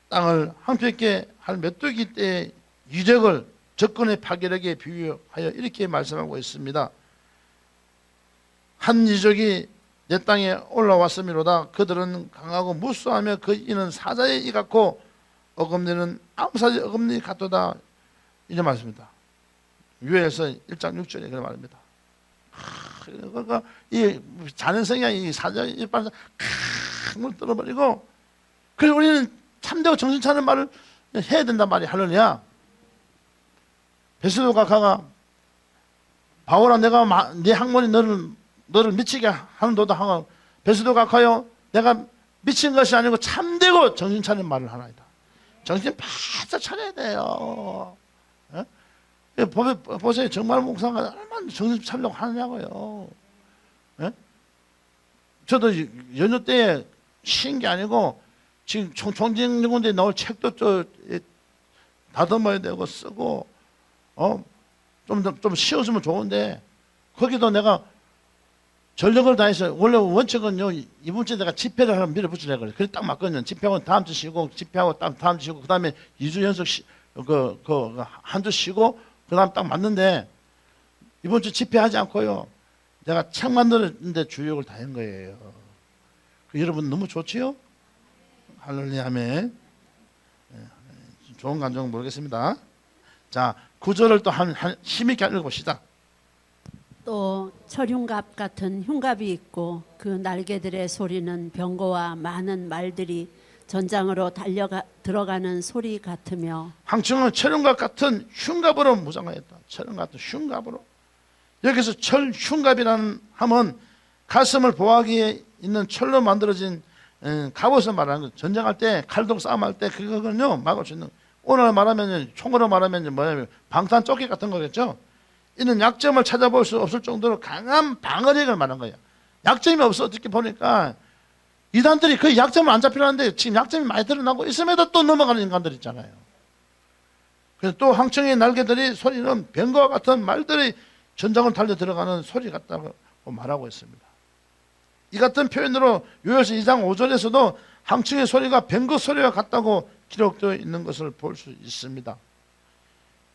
땅을 황폐케 할 메뚜기 때의 이적을 적군의 파괴력에 비유하여 이렇게 말씀하고 있습니다. 한 이적이 내 땅에 올라왔음이로다. 그들은 강하고 무수하며 그 이는 사자의 이 같고 어금니는 암사의 어금니 같도다. 이제 말씀입니다. 유엘서 1장 6절에 그런 말입니다. 그러니까 이 자연성이 이 사자의 이빨에서 물 떨어버리고, 그래서 우리는 참되고 정신 차리는 말을 해야 된단 말이야. 할렐루야. 베스도 각하가 바오라 내가 네 학문이 너를 미치게 하는도다 하고, 베스도 각하여 내가 미친 것이 아니고 참되고 정신 차리는 말을 하나이다. 정신 바짝 차려야 돼요. 예? 보세요. 정말 목사가 얼마나 정신 차리려고 하느냐고요. 예? 저도 연휴 때에 쉬는 게 아니고 지금 총징군대에 나올 책도 다듬어야 되고 쓰고 좀 쉬어주면 좋은데, 거기도 내가 전력을 다해서, 원래 원칙은요 이번 주에 내가 집회를 하나 밀어붙이려고 그래. 그래 딱 맞거든요. 집회하고 다음 주 쉬고, 집회하고 다음 주 쉬고, 그 다음에 2주 연속 한 주 쉬고, 그 다음 딱 맞는데, 이번 주 집회하지 않고요 내가 책 만드는데 주력을 다 한 거예요. 여러분 너무 좋지요? 할렐루야 아멘. 좋은 감정 모르겠습니다. 자, 9절을 또 힘있게 읽어봅시다. 또 철흉갑 같은 흉갑이 있고 그 날개들의 소리는 병거와 많은 말들이 전장으로 들어가는 소리 같으며, 황충은 철흉갑 같은 흉갑으로 무장하였다. 철흉갑 같은 흉갑으로. 여기서 철흉갑이라는 함은 가슴을 보호하기에 있는 철로 만들어진 갑옷을 말하는 거죠. 전쟁할 때, 칼도 싸움할 때 그거는요 막을 수 있는, 오늘 말하면 총으로 말하면 뭐냐면 방탄 조끼 같은 거겠죠. 이는 약점을 찾아볼 수 없을 정도로 강한 방어력을 말한 거예요. 약점이 없어. 어떻게 보니까 이단들이 그 약점을 안 잡히려는데 지금 약점이 많이 드러나고 있음에도 또 넘어가는 인간들 있잖아요. 그래서 또 황청의 날개들이 소리는 뱀과 같은 말들이 전장을 달려 들어가는 소리 같다고 말하고 있습니다. 이 같은 표현으로 요엘서 2장 5절에서도 황청의 소리가 뱀거 소리와 같다고 기록되어 있는 것을 볼 수 있습니다.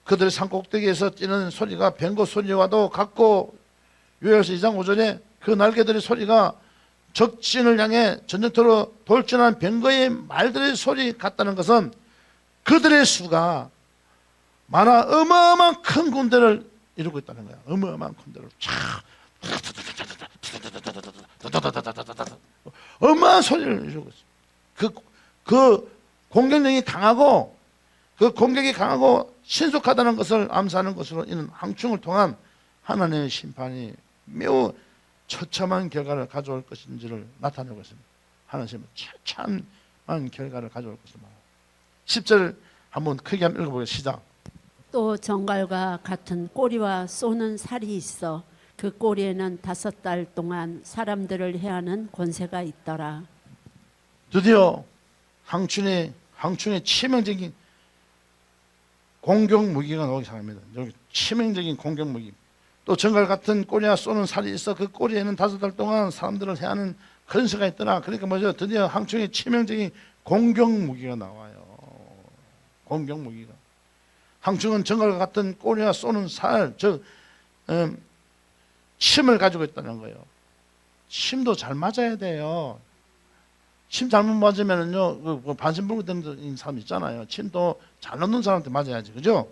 그들의 산꼭대기에서 뛰는 소리가 뱀거 소리와도 같고, 요엘서 2장 5절에 그 날개들의 소리가 적진을 향해 전쟁터로 돌진한 뱀거의 말들의 소리 같다는 것은 그들의 수가 많아 어마어마한 큰 군대를 이루고 있다는 거야. 어마어마한 군대를 어마어마한 소리를 이루고 있어. 그 공격력이 강하고, 그 공격이 강하고 신속하다는 것을 암시하는 것으로, 이는 황충을 통한 하나님의 심판이 매우 처참한 결과를 가져올 것인지를 나타내고 있습니다. 하나님은 처참한 결과를 가져올 것을 말합니다. 10절 한번 크게 한번 읽어보겠습니다. 시작. 또 정갈과 같은 꼬리와 쏘는 살이 있어 그 꼬리에는 5달 동안 사람들을 해하는 권세가 있더라. 드디어 황충의 치명적인 공격 무기가 나오기 시작합니다. 여기 치명적인 공격 무기. 또 정갈 같은 꼬리와 쏘는 살이 있어 그 꼬리에는 5달 동안 사람들을 해하는 권세가 있더라. 그러니까 뭐죠? 드디어 황충의 치명적인 공격 무기가 나와요. 공격 무기가. 황충은 정갈 같은 꼬리와 쏘는 살, 즉 침을 가지고 있다는 거예요. 침도 잘 맞아야 돼요. 침 잘못 맞으면은요, 반신불구 되는 사람 있잖아요. 침도 잘 넣는 사람한테 맞아야지, 그죠?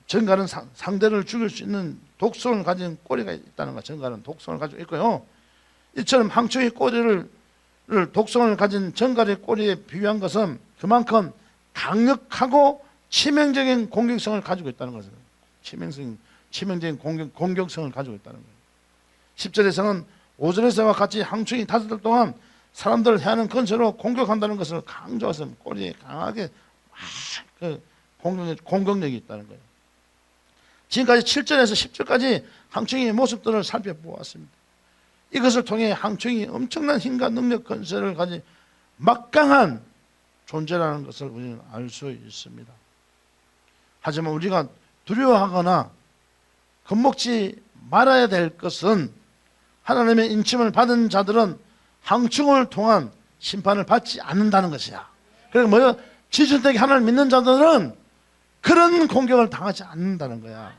정갈은 상대를 죽일 수 있는 독성을 가진 꼬리가 있다는 거. 정갈은 독성을 가지고 있고요. 이처럼 황충의 꼬리를 독성을 가진 정갈의 꼬리에 비유한 것은 그만큼 강력하고 치명적인 공격성을 가지고 있다는 것을. 치명적인 공격성을 가지고 있다는 거예요. 10절에서는 5절에서와 같이 황충이 5달 동안 사람들을 해하는 권세로 공격한다는 것을 강조해서 꼬리에 강하게 공격력이 있다는 거예요. 지금까지 7절에서 10절까지 황충의 모습들을 살펴보았습니다. 이것을 통해 항충이 엄청난 힘과 능력, 권세를 가진 막강한 존재라는 것을 우리는 알 수 있습니다. 하지만 우리가 두려워하거나 겁먹지 말아야 될 것은 하나님의 인침을 받은 자들은 항충을 통한 심판을 받지 않는다는 것이야. 그러니까 뭐요? 지존되게 하나님을 믿는 자들은 그런 공격을 당하지 않는다는 거야.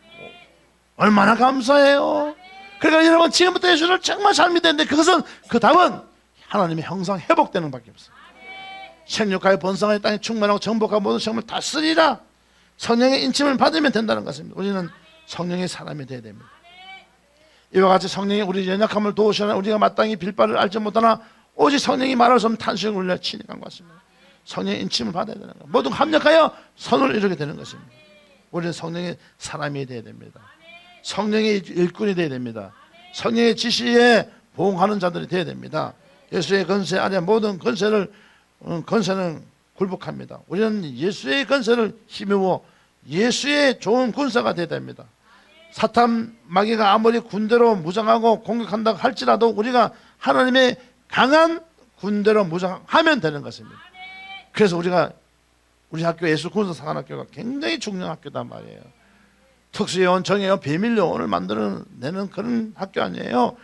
얼마나 감사해요. 그러니까 여러분, 지금부터 예수를 정말 잘 믿어야 되는데 그것은, 그 답은 하나님의 형상 회복되는 밖에 없어요. 생육하여 번성하여 땅에 충만하고 정복하고 모든 생물 다스리라. 성령의 인침을 받으면 된다는 것입니다. 우리는 성령의 사람이 되어야 됩니다. 이와 같이 성령이 우리 연약함을 도우시나 우리가 마땅히 빌바를 알지 못하나 오직 성령이 말할 수 없는 탄식을 울려 치는 것 같습니다. 성령의 인침을 받아야 되는 것, 모두 합력하여 선을 이루게 되는 것입니다. 우리는 성령의 사람이 되어야 됩니다. 성령의 일꾼이 되어야 됩니다. 성령의 지시에 보응하는 자들이 되어야 됩니다. 예수의 권세 아래 모든 권세는 굴복합니다. 우리는 예수의 권세를 힘입어 예수의 좋은 군사가 되어야 됩니다. 사탄 마귀가 아무리 군대로 무장하고 공격한다고 할지라도 우리가 하나님의 강한 군대로 무장하면 되는 것입니다. 그래서 우리 학교 예수군사사관학교가 굉장히 중요한 학교단 말이에요. 특수요원, 정예요원, 비밀요원을 만들어내는 그런 학교 아니에요.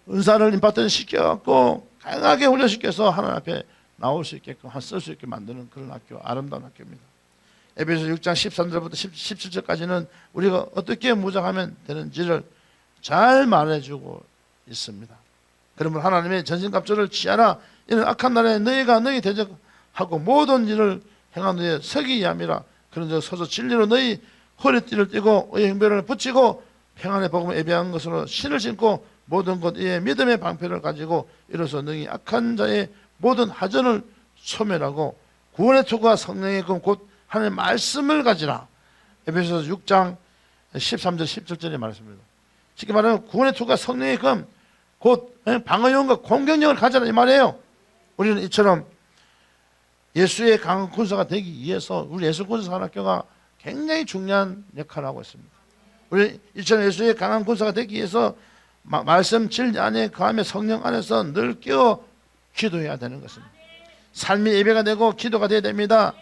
은사를 임파트 시켜갖고 강하게 훈련시켜서 하나님 앞에 나올 수 있게끔 쓸 수 있게 만드는 그런 학교, 아름다운 학교입니다. 에베소 6장 13절부터 17절까지는 우리가 어떻게 무장하면 되는지를 잘 말해주고 있습니다. 그러면 하나님의 전신갑주를 취하라. 이는 악한 날에 너희가 너희 대적하고 모든 일을 행한 후에 서기 위함이라. 그런 적 서서 진리로 너희 허리띠를 띠고 의의 형배를 붙이고 평안의 복음을 예비한 것으로 신을 신고 모든 것 이에 믿음의 방패를 가지고 이로써 너희 악한 자의 모든 하전을 소멸하고 구원의 투구와 성령의 금 곧 하나님의 말씀을 가지라. 에베소서 6장 13절 17절에 말했습니다. 쉽게 말하면 구원의 투구와 성령의 금 곧 방어용과 공격력을 가지라 이 말이에요. 우리는 이처럼 예수의 강한 군사가 되기 위해서 우리 예수군사학교가 굉장히 중요한 역할을 하고 있습니다. 우리 이처럼 예수의 강한 군사가 되기 위해서 말씀 진리 안에 거하며 성령 안에서 늘 깨어 기도해야 되는 것입니다. 삶이 예배가 되고 기도가 되어야 됩니다.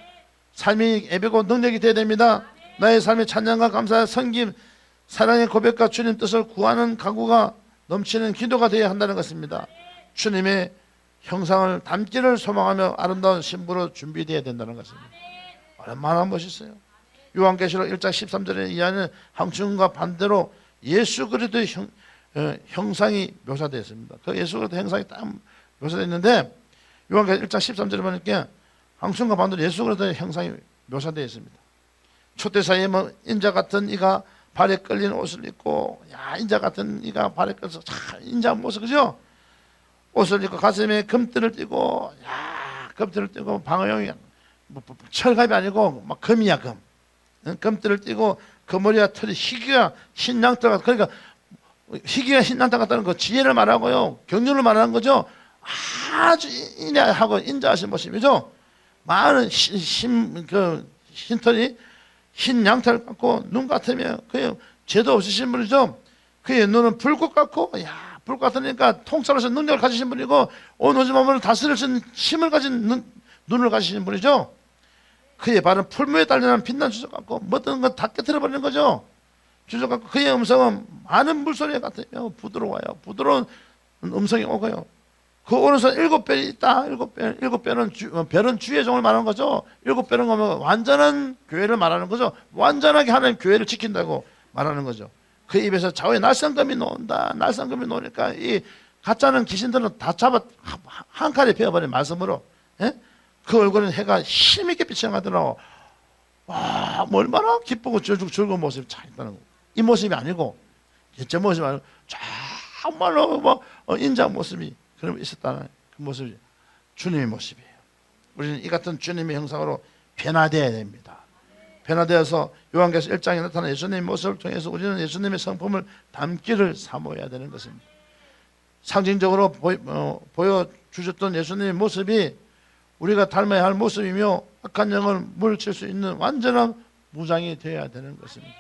삶이 예배고 능력이 되어야 됩니다. 나의 삶의 찬양과 감사, 섬김, 사랑의 고백과 주님 뜻을 구하는 각오가 넘치는 기도가 되어야 한다는 것입니다. 주님의 형상을 담기를 소망하며 아름다운 신부로 준비되어야 된다는 것입니다. 얼마나 멋있어요. 요한계시록 1장 13절에 이하는 항충과 반대로 예수 그리스도의 형상이 묘사되어 있습니다. 그 예수 그리스도 형상이 딱 묘사되어 있는데 요한계시록 1장 13절에 보니까 항충과 반대로 예수 그리스도의 형상이 묘사되어 있습니다. 초대사에 뭐 인자 같은 이가 발에 끌린 옷을 입고, 야 인자 같은 이가 발에 끌려서 참 인자 모습 그죠? 옷을 입고 가슴에 금띠를 띠고, 야 금띠를 띠고 방어용이 뭐 철갑이 아니고 막 금이야 금. 금띠를 띠고 그 머리와 털이 희귀가 흰 양털 같. 그러니까 희귀가 흰 양털 같다는 거 지혜를 말하고요, 경륜을 말하는 거죠. 아주 인하고 인자하신 모습이죠. 많은 흰털이 흰 양털 같고 눈 같으며 그 죄도 없으신 분이죠. 그의 눈은 불꽃 같고, 야 불꽃 같으니까 통찰로서 능력을 가지신 분이고 온 오직 만물을 다스릴 수 있는 힘을 가진 눈을 가지신 분이죠. 그의 발은 풀무에 달려난 빛난 주석 같고 모든 건 다 깨트려 버리는 거죠. 주석 같고 그의 음성은 많은 물소리 같으며 부드러워요. 부드러운 음성이 오고요. 그 오른손 7별이 있다. 7별은 별은 주의 종을 말하는 거죠. 7별은 보면 완전한 교회를 말하는 거죠. 완전하게 하나님 교회를 지킨다고 말하는 거죠. 그 입에서 좌우에 날상금이 나온다. 날상금이 나오니까 이 가짜는 귀신들은 다 잡아 한 칼에 베어버린 말씀으로, 예? 그 얼굴은 해가 힘있게 빛이 나더라고. 와, 뭐 얼마나 기쁘고 즐거운 모습이 참 있다는 거. 이 모습이 아니고 진짜 모습이 아니고 정말로 뭐 인자 모습이 그런 있었다는 그 모습이 주님의 모습이에요. 우리는 이 같은 주님의 형상으로 변화되어야 됩니다. 변화되어서 요한계시록 1장에 나타난 예수님의 모습을 통해서 우리는 예수님의 성품을 담기를 사모해야 되는 것입니다. 상징적으로 보여주셨던 예수님의 모습이 우리가 닮아야 할 모습이며 악한 영을 물리칠 수 있는 완전한 무장이 되어야 되는 것입니다.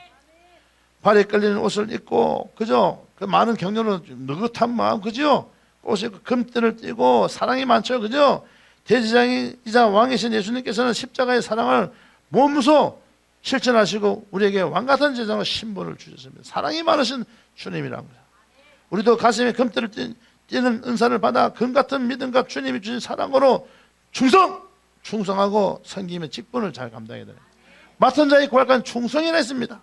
발에 끌리는 옷을 입고, 그죠? 그 많은 경륜으로 느긋한 마음, 그죠? 오시고 금띠를 띠고 사랑이 많죠, 그죠? 대제사장이자 왕이신 예수님께서는 십자가의 사랑을 몸소 실천하시고 우리에게 왕같은 제사장의 신분을 주셨습니다. 사랑이 많으신 주님이란 거죠. 우리도 가슴에 금띠를 띠는 은사를 받아 금같은 믿음과 주님이 주신 사랑으로 충성하고 섬김의 직분을 잘 감당해야 돼요. 맡은 자의 구할간 충성이라 했습니다.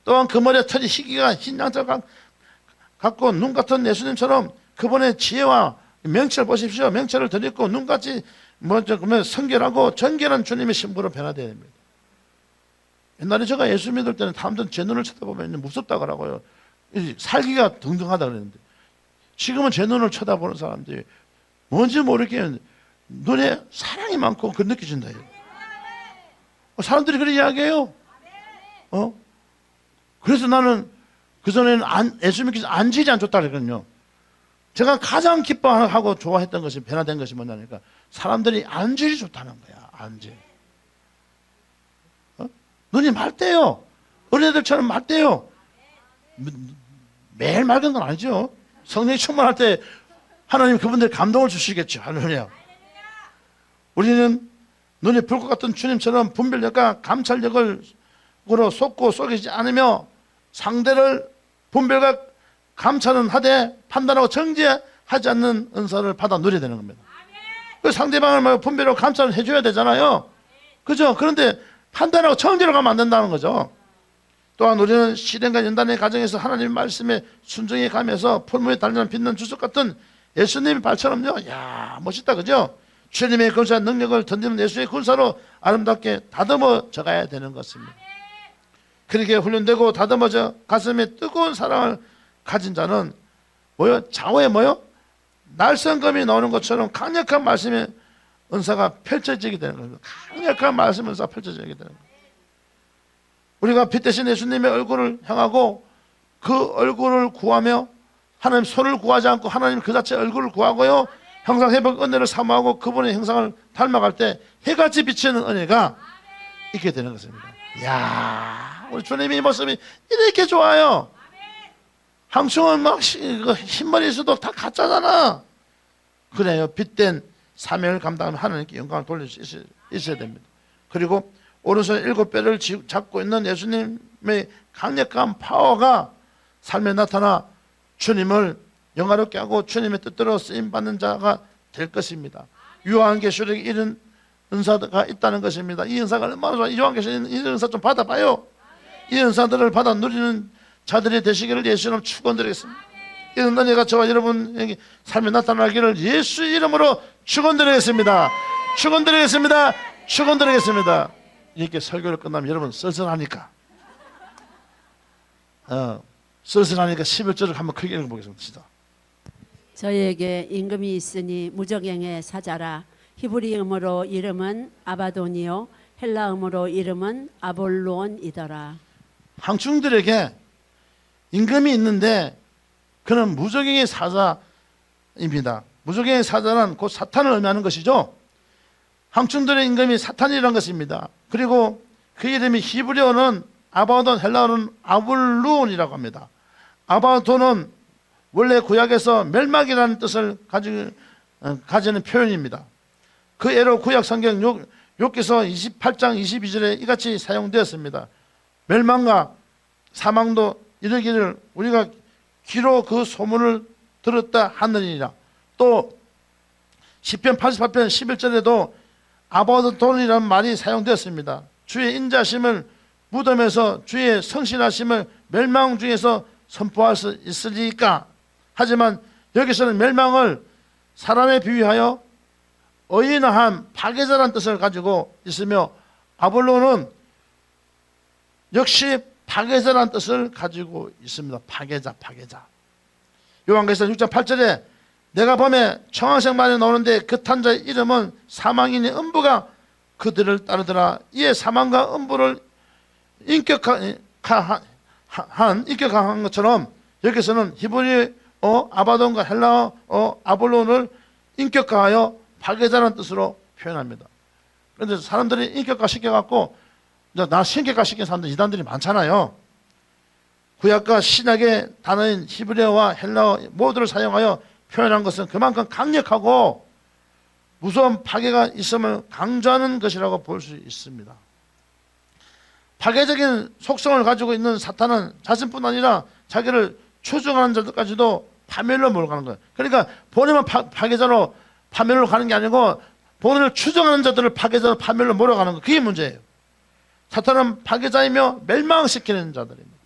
또한 그 머리에 털이 희기가 흰 양털 갖고 눈 같은 예수님처럼 그분의 지혜와 명철 보십시오. 명철을 드리고 눈같이 그러면 성결하고 정결한 주님의 신부로 변화되어야 됩니다. 옛날에 제가 예수 믿을 때는 사람들은 제 눈을 쳐다보면 무섭다 그러고요. 살기가 등등하다 그랬는데 지금은 제 눈을 쳐다보는 사람들이 뭔지 모르게 눈에 사랑이 많고 그 느껴진다. 사람들이 그렇게 이야기해요. 그래서 나는 그전에는 예수 믿기 전에 안질이 안 좋다 그랬거든요. 제가 가장 기뻐하고 좋아했던 것이 변화된 것이 뭐냐니까 사람들이 안질이 좋다는 거야. 안질. 눈이 맑대요. 어린애들처럼 맑대요. 매일 맑은 건 아니죠. 성령이 충만할 때 하나님 그분들 감동을 주시겠죠. 할렐루야. 우리는 눈이 불꽃 같은 주님처럼 분별력과 감찰력으로 속고 속이지 않으며 상대를 분별과 감찰은 하되 판단하고 정죄하지 않는 은사를 받아 누려야 되는 겁니다. 그 상대방을 분별하고 감찰을 해줘야 되잖아요. 그죠? 그런데 판단하고 정죄로 가면 안 된다는 거죠. 또한 우리는 시련과 연단의 과정에서 하나님의 말씀에 순종해 가면서 풀무에 달리는 빛나는 주석 같은 예수님의 발처럼요. 야, 멋있다, 그죠? 주님의 군사의 능력을 던지는 예수의 군사로 아름답게 다듬어져 가야 되는 것입니다. 그렇게 훈련되고 다듬어져 가슴에 뜨거운 사랑을 가진 자는 뭐요? 좌우에 뭐요? 날성검이 나오는 것처럼 강력한 말씀의 은사가 펼쳐지게 되는 겁니다. 강력한 말씀 은사가 펼쳐지게 되는 겁니다. 우리가 빛 대신 예수님의 얼굴을 향하고 그 얼굴을 구하며 하나님 손을 구하지 않고 하나님 그 자체 얼굴을 구하고요. 형상회복 은혜를 사모하고 그분의 형상을 닮아갈 때 해같이 비치는 은혜가 있게 되는 것입니다. 이야, 우리 주님의 모습이 이렇게 좋아요. 항충은 막 흰머리 있어도 다 가짜잖아. 그래요. 빛된 사명을 감당하면 하나님께 영광을 돌릴 수 있어야 됩니다. 그리고 오른손 7배를 잡고 있는 예수님의 강력한 파워가 삶에 나타나 주님을 영화롭게 하고 주님의 뜻대로 쓰임받는 자가 될 것입니다. 요한계시록에 이런 은사가 있다는 것입니다. 이 은사가 얼마나 좋아요. 요한계시록에 이 은사 좀 받아봐요. 이 은사들을 받아 누리는 자들이 되시기를 예수 이름으로 축원드리겠습니다. 이런 은혜가 저와 여러분에게 삶에 나타나기를 예수 이름으로 축원드리겠습니다. 축원드리겠습니다. 축원드리겠습니다. 이렇게 설교를 끝나면 여러분 쓸쓸하니까 쓸쓸하니까 11절을 한번 크게 읽어보겠습니다. 시작. 저희에게 임금이 있으니 무적행의 사자라. 히브리음으로 이름은 아바돈이요 헬라음으로 이름은 아볼론이더라. 황충들에게 임금이 있는데 그는 무적행의 사자입니다. 무적행의 사자는 곧 사탄을 의미하는 것이죠. 황충들의 임금이 사탄이라는 것입니다. 그리고 그 이름이 히브리어는 아바돈, 헬라어는 아볼론이라고 합니다. 아바돈은 원래 구약에서 멸망이라는 뜻을 가지는 표현입니다. 그 예로 구약 성경 욥기서 28장 22절에 이같이 사용되었습니다. 멸망과 사망도 이르기를 우리가 귀로 그 소문을 들었다 하느니라. 또 시편 88편 11절에도 아바돈이라는 말이 사용되었습니다. 주의 인자심을 무덤에서 주의 성실하심을 멸망 중에서 선포할 수 있으리까. 하지만 여기서는 멸망을 사람에 비유하여 어인한 파괴자라는 뜻을 가지고 있으며 아볼론은 역시 파괴자라는 뜻을 가지고 있습니다. 파괴자. 요한계시록 6장 8절에 내가 밤에 청황색만이 나오는데 그 탄 자의 이름은 사망이니 음부가 그들을 따르더라. 이에 사망과 음부를 인격한 것처럼 여기서는 히브리어 아바돈과 헬라어 아볼론을 인격화하여 파괴자라는 뜻으로 표현합니다. 그런데 사람들이 인격화 시켜갖고 나 신격화 시킨 사람들 이단들이 많잖아요. 구약과 신약의 단어인 히브리어와 헬라어 모두를 사용하여 표현한 것은 그만큼 강력하고 무서운 파괴가 있음을 강조하는 것이라고 볼 수 있습니다. 파괴적인 속성을 가지고 있는 사탄은 자신뿐 아니라 자기를 추종하는 자들까지도 파멸로 몰아가는 거예요. 그러니까 본인만 파괴자로 파멸로 가는 게 아니고 본인을 추종하는 자들을 파괴자로 파멸로 몰아가는 거, 그게 문제예요. 사탄은 파괴자이며 멸망시키는 자들입니다.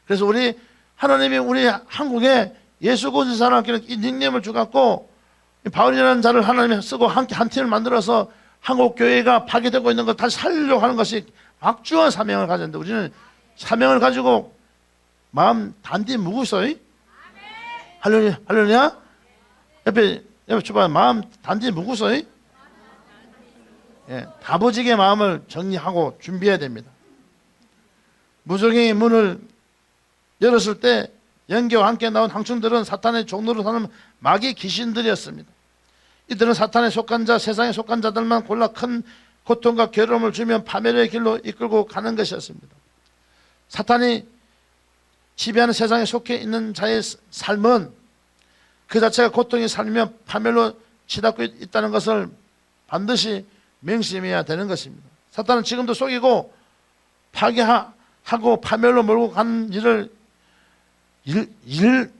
그래서 우리 하나님이 우리 한국에 예수 구주사라는 이 닉네임을 주갖고 바울이라는 자를 하나님이 쓰고 한 팀을 만들어서 한국 교회가 파괴되고 있는 걸 다시 살리려고 하는 것이 막중한 사명을 가졌는데, 우리는 사명을 가지고 마음 단디 무구서이 할렐루야, 할렐루야. 옆에 줘봐요. 마음 단디 무구서이. 예, 다부지게 마음을 정리하고 준비해야 됩니다. 무적의 문을 열었을 때 연기와 함께 나온 항충들은 사탄의 종로로 사는 마귀 귀신들이었습니다. 이들은 사탄에 속한 자, 세상에 속한 자들만 골라 큰 고통과 괴로움을 주며 파멸의 길로 이끌고 가는 것이었습니다. 사탄이 지배하는 세상에 속해 있는 자의 삶은 그 자체가 고통이 삶이며 파멸로 치닫고 있다는 것을 반드시 명심해야 되는 것입니다. 사탄은 지금도 속이고 파괴하고 파멸로 몰고 가는 일을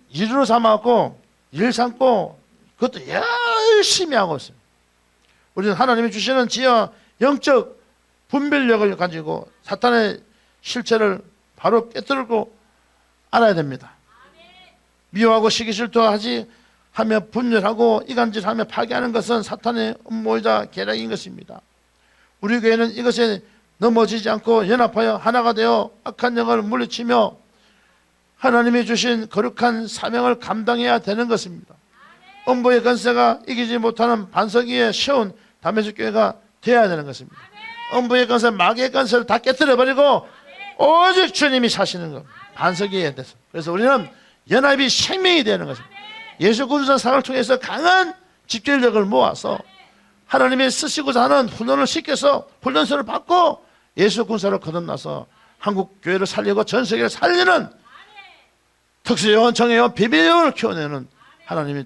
일으로 삼아갖고 일 삼고 그것도 열심히 하고 있어요. 우리는 하나님이 주시는 지혜와 영적 분별력을 가지고 사탄의 실체를 바로 깨뜨리고 알아야 됩니다. 미워하고 시기 질투하지 하며 분열하고 이간질하며 파괴하는 것은 사탄의 음모이자 계략인 것입니다. 우리 교회는 이것에 넘어지지 않고 연합하여 하나가 되어 악한 영을 물리치며 하나님이 주신 거룩한 사명을 감당해야 되는 것입니다. 음부의 권세가 이기지 못하는 반석 위에 세운 다메섹 교회가 되어야 되는 것입니다. 음부의 권세, 마귀의 권세를 다 깨뜨려버리고 오직 주님이 사시는 것, 반석 위에 대해서. 그래서 우리는 연합이 생명이 되는 것입니다. 예수 그리스도의 사랑을 통해서 강한 집결력을 모아서 하나님이 쓰시고자 하는 훈련을 시켜서 훈련소를 받고 예수 군사를 거듭나서 한국 교회를 살리고 전 세계를 살리는 특수요원, 정예요원, 비밀요원을 키워내는 하나님이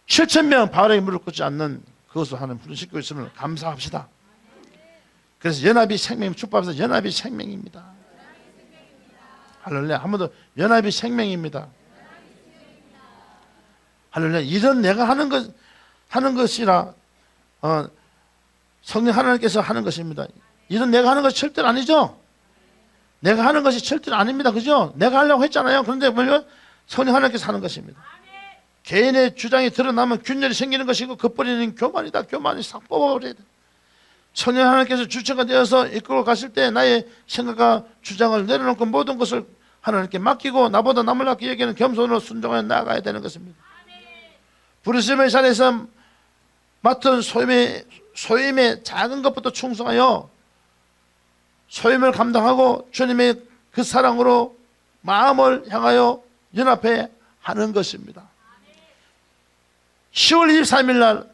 7,000명 바울에게 무릎 꿇지 않는 그것을 하는 훈련시키고 있음을 감사합시다. 그래서 연합이 생명, 축복에서 연합이 생명입니다. 할렐루야. 한 번 더, 연합이 생명입니다. 할렐루야. 이런 내가 하는 것이라 성령 하나님께서 하는 것입니다. 이런 내가 하는 것이 절대로 아니죠. 내가 하는 것이 절대로 아닙니다. 그죠? 내가 하려고 했잖아요. 그런데 뭐냐면 성령 하나님께서 하는 것입니다. 개인의 주장이 드러나면 균열이 생기는 것이고 그 뿌리는 교만이다. 교만이 싹 뽑아버려야 돼. 성령 하나님께서 주체가 되어서 이끌고 가실 때 나의 생각과 주장을 내려놓고 모든 것을 하나님께 맡기고 나보다 남을 낫게 여기는 겸손으로 순종하여 나아가야 되는 것입니다. 부르심의 자리에서 맡은 소임의 작은 것부터 충성하여 소임을 감당하고 주님의 그 사랑으로 마음을 향하여 연합해 하는 것입니다. 10월 23일 날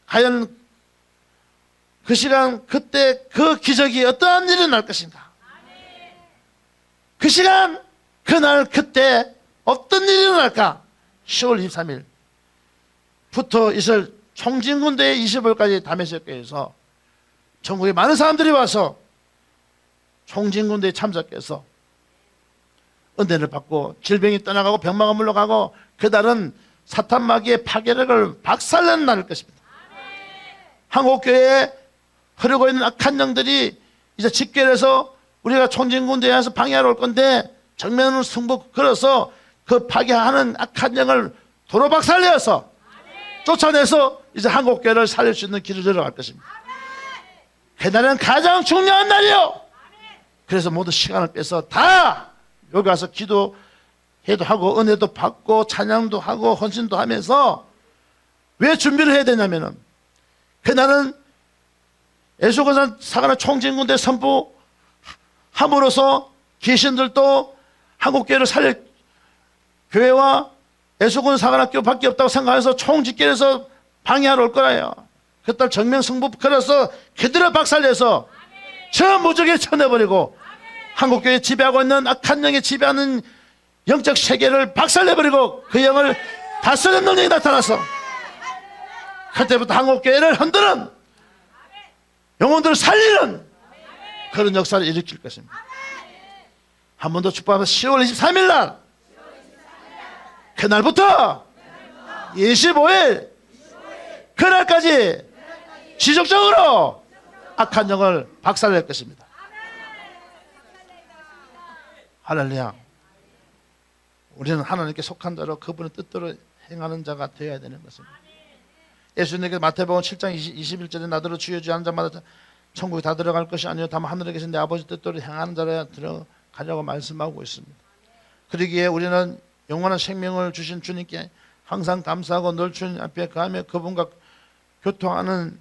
과연 그 시간 그때 그 기적이 어떠한 일이 날 것인가? 그 시간 그날 그때 어떤 일이 일어날까? 10월 23일부터 있을 총진군대의 25일까지 다메섹 교회에서 전국에 많은 사람들이 와서 총진군대에 참석해서 은혜를 받고 질병이 떠나가고 병마가 물러가고 그날은 사탄 마귀의 파괴력을 박살내는 날일 것입니다. 한국교회에 흐르고 있는 악한 영들이 이제 집결해서 우리가 총진군대에 와서 방해하러 올 건데 정면으로 승부 걸어서 그 파괴하는 악한 영을 도로 박살내어서 쫓아내서 이제 한국교회를 살릴 수 있는 길을 들어갈 것입니다. 그날은 가장 중요한 날이요. 그래서 모두 시간을 빼서 다 여기 와서 기도해도 하고 은혜도 받고 찬양도 하고 헌신도 하면서 왜 준비를 해야 되냐면은 그날은 예수께서 사관의 총진군대 선포함으로써 귀신들도 한국교회를 살릴 교회와 예수군 사관학교 밖에 없다고 생각해서 총집결해서 방해하러 올 거예요. 그딸 정명승부 걸어서 그들을 박살내서 저 무적에 쳐내버리고 한국교회 지배하고 있는 악한 영에 지배하는 영적 세계를 박살내버리고 그 영을 다스리는 능력이 나타나서 그때부터 한국교회를 흔드는 영혼들을 살리는 그런 역사를 일으킬 것입니다. 한 번 더 축복하면서 10월 23일 날 그날부터 25일 그날까지 지속적으로 악한 영을 박살낼 것입니다. 할렐루야. 우리는 하나님께 속한 자로 그분의 뜻대로 행하는 자가 되어야 되는 것입니다. 예수님께서 마태복음 7장 21절에 나더러 주여 주여 하는 자마다 천국에 다 들어갈 것이 아니요 다만 하늘에 계신 내 아버지 뜻대로 행하는 자라 들어가려고 말씀하고 있습니다. 그러기에 우리는 영원한 생명을 주신 주님께 항상 감사하고 늘 주님 앞에 거하며 그분과 교통하는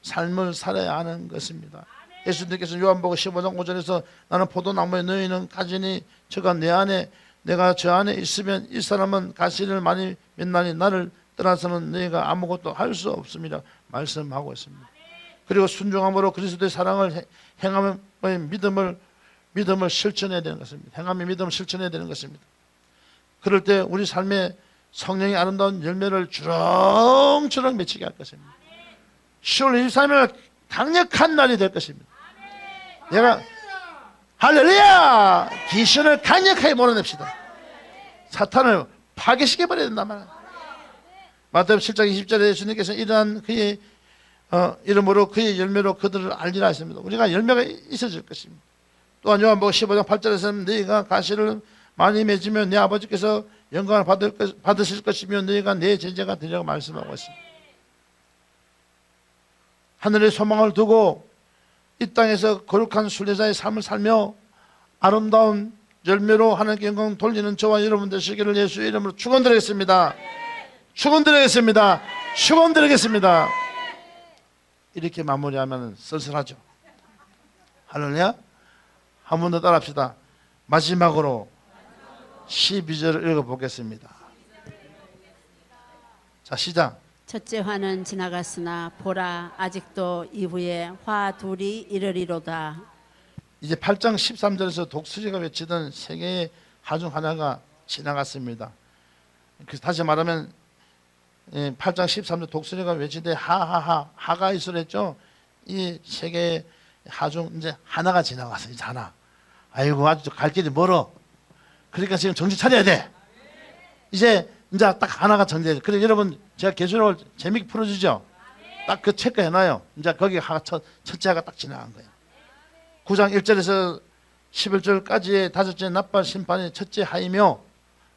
삶을 살아야 하는 것입니다. 예수님께서 요한복음 15장 5절에서 나는 포도나무에 너희는 가지니 저가 내 안에 내가 저 안에 있으면 이 사람은 가시를 많이 맺나니 나를 떠나서는 너희가 아무것도 할 수 없습니다 말씀하고 있습니다. 그리고 순종함으로 그리스도의 사랑을 행함의 믿음을 실천해야 되는 것입니다. 행함의 믿음을 실천해야 되는 것입니다. 그럴 때 우리 삶에 성령의 아름다운 열매를 주렁주렁 맺히게 할 것입니다. 10월 23일 강력한 날이 될 것입니다. 내가 할렐루야! 귀신을 강력하게 몰아냅시다. 사탄을 파괴시켜버려야 된단 말이야. 마태복음 7장 20절에 예수님께서 이러한 그의 이름으로 그의 열매로 그들을 알리라 했습니다. 우리가 열매가 있어질 것입니다. 또한 요한복음 15장 8절에서는 너희가 가시를 많이 맺으면 내 아버지께서 영광을 받으실 것이며 너희가 내 제자가 되리라고 말씀하고 있습니다. 하늘의 소망을 두고 이 땅에서 거룩한 순례자의 삶을 살며 아름다운 열매로 하나님께 영광 돌리는 저와 여러분 되시기를 예수의 이름으로 축원드리겠습니다. 축원드리겠습니다. 축원드리겠습니다. 이렇게 마무리하면 쓸쓸하죠. 할렐루야. 한 번 더 따라합시다. 마지막으로 12절을 읽어보겠습니다. 자, 시작. 첫째 화는 지나갔으나 보라 아직도 이후에 화 둘이 이르리로다. 이제 8장 13절에서 독수리가 외치던 세 개의 화 중 하나가 지나갔습니다. 그래서 다시 말하면 8장 13절 독수리가 외치되 하하하 하가 있으랬죠. 이 세 개의 하 중 이제 하나가 지나갔어요. 이제 하나. 아이고 아주 갈 길이 멀어. 그러니까 지금 정신 차려야 돼. 이제 딱 하나가 정해져. 그래 여러분 제가 계시록을 재밌게 풀어주죠. 딱 그 체크 해놔요. 이제 거기 하가 첫째 하가 딱 지나간 거예요. 9장 1절에서 11절까지의 다섯째 나팔 심판이 첫째 하이며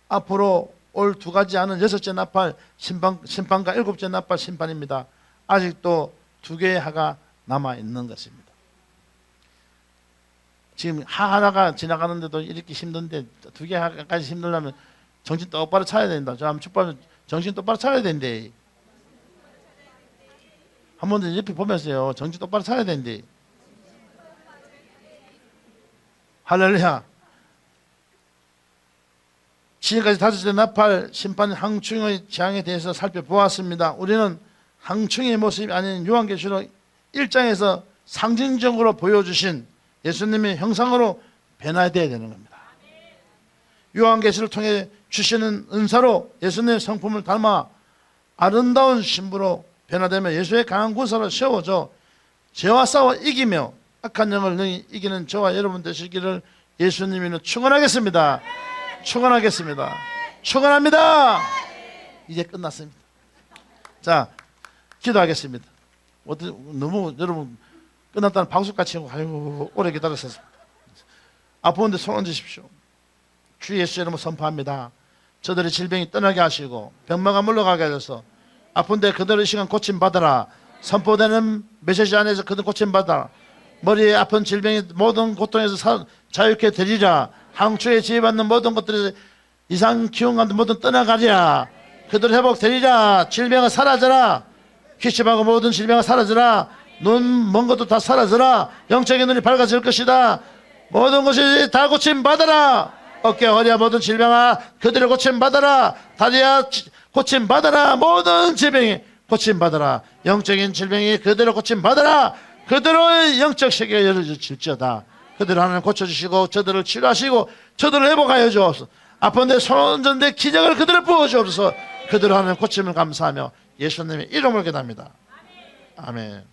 앞으로 올 두 가지 하는 여섯째 나팔 심판과 일곱째 나팔 심판입니다. 아직도 두 개의 하가 남아 있는 것입니다. 지금 하 하나가 지나가는데도 이렇게 힘든데 두 개 하까지 힘들려면 정신 똑바로 차려야 된다. 저 한번 축복하면 정신 똑바로 차려야 된대. 한 번 더 옆에 보면서요. 정신 똑바로 차려야 된대. 할렐루야. 지금까지 다섯째 나팔 심판 항충의 재앙에 대해서 살펴보았습니다. 우리는 항충의 모습이 아닌 요한계시록 1장에서 상징적으로 보여주신 예수님의 형상으로 변화되어야 되는 겁니다. 요한계시를 통해 주시는 은사로 예수님의 성품을 닮아 아름다운 신부로 변화되며 예수의 강한 군사로 세워져 죄와 싸워 이기며 악한 영을 능히 이기는 저와 여러분 되시기를 예수님이 축원하겠습니다. 축원하겠습니다. 축원합니다. 이제 끝났습니다. 자, 기도하겠습니다. 너무 여러분 끝났다는 박수같이 하고 아이고 오래 기다렸어요. 아픈데 손 얹으십시오. 주 예수 이름으로 선포합니다. 저들의 질병이 떠나게 하시고 병마가 물러가게 하셔서 아픈데 그들의 시간 고침받아라. 선포되는 메시지 안에서 그들 고침받아라. 머리에 아픈 질병이 모든 고통에서 자유케 되리라. 항추에 지휘받는 모든 것들이 이상 기운감도 모든 떠나가리라. 그들 회복되리라. 질병은 사라져라. 기침하고 모든 질병은 사라져라. 눈 먼 것도 다 사라져라. 영적인 눈이 밝아질 것이다. 모든 것이 다 고침받아라. 어깨 허리야 모든 질병아 그들을 고침받아라. 다리야 고침받아라. 모든 질병이 고침받아라. 영적인 질병이 그들을 고침받아라. 그들의 영적 세계가 열어질지어다. 그들을 하나님 고쳐주시고 저들을 치료하시고 저들을 회복하여 주옵소서. 아픈데 손 얹은데 기적을 그들을 부어주옵소서. 그들 하는 고침을 감사하며 예수님의 이름을 기도합니다. 아멘.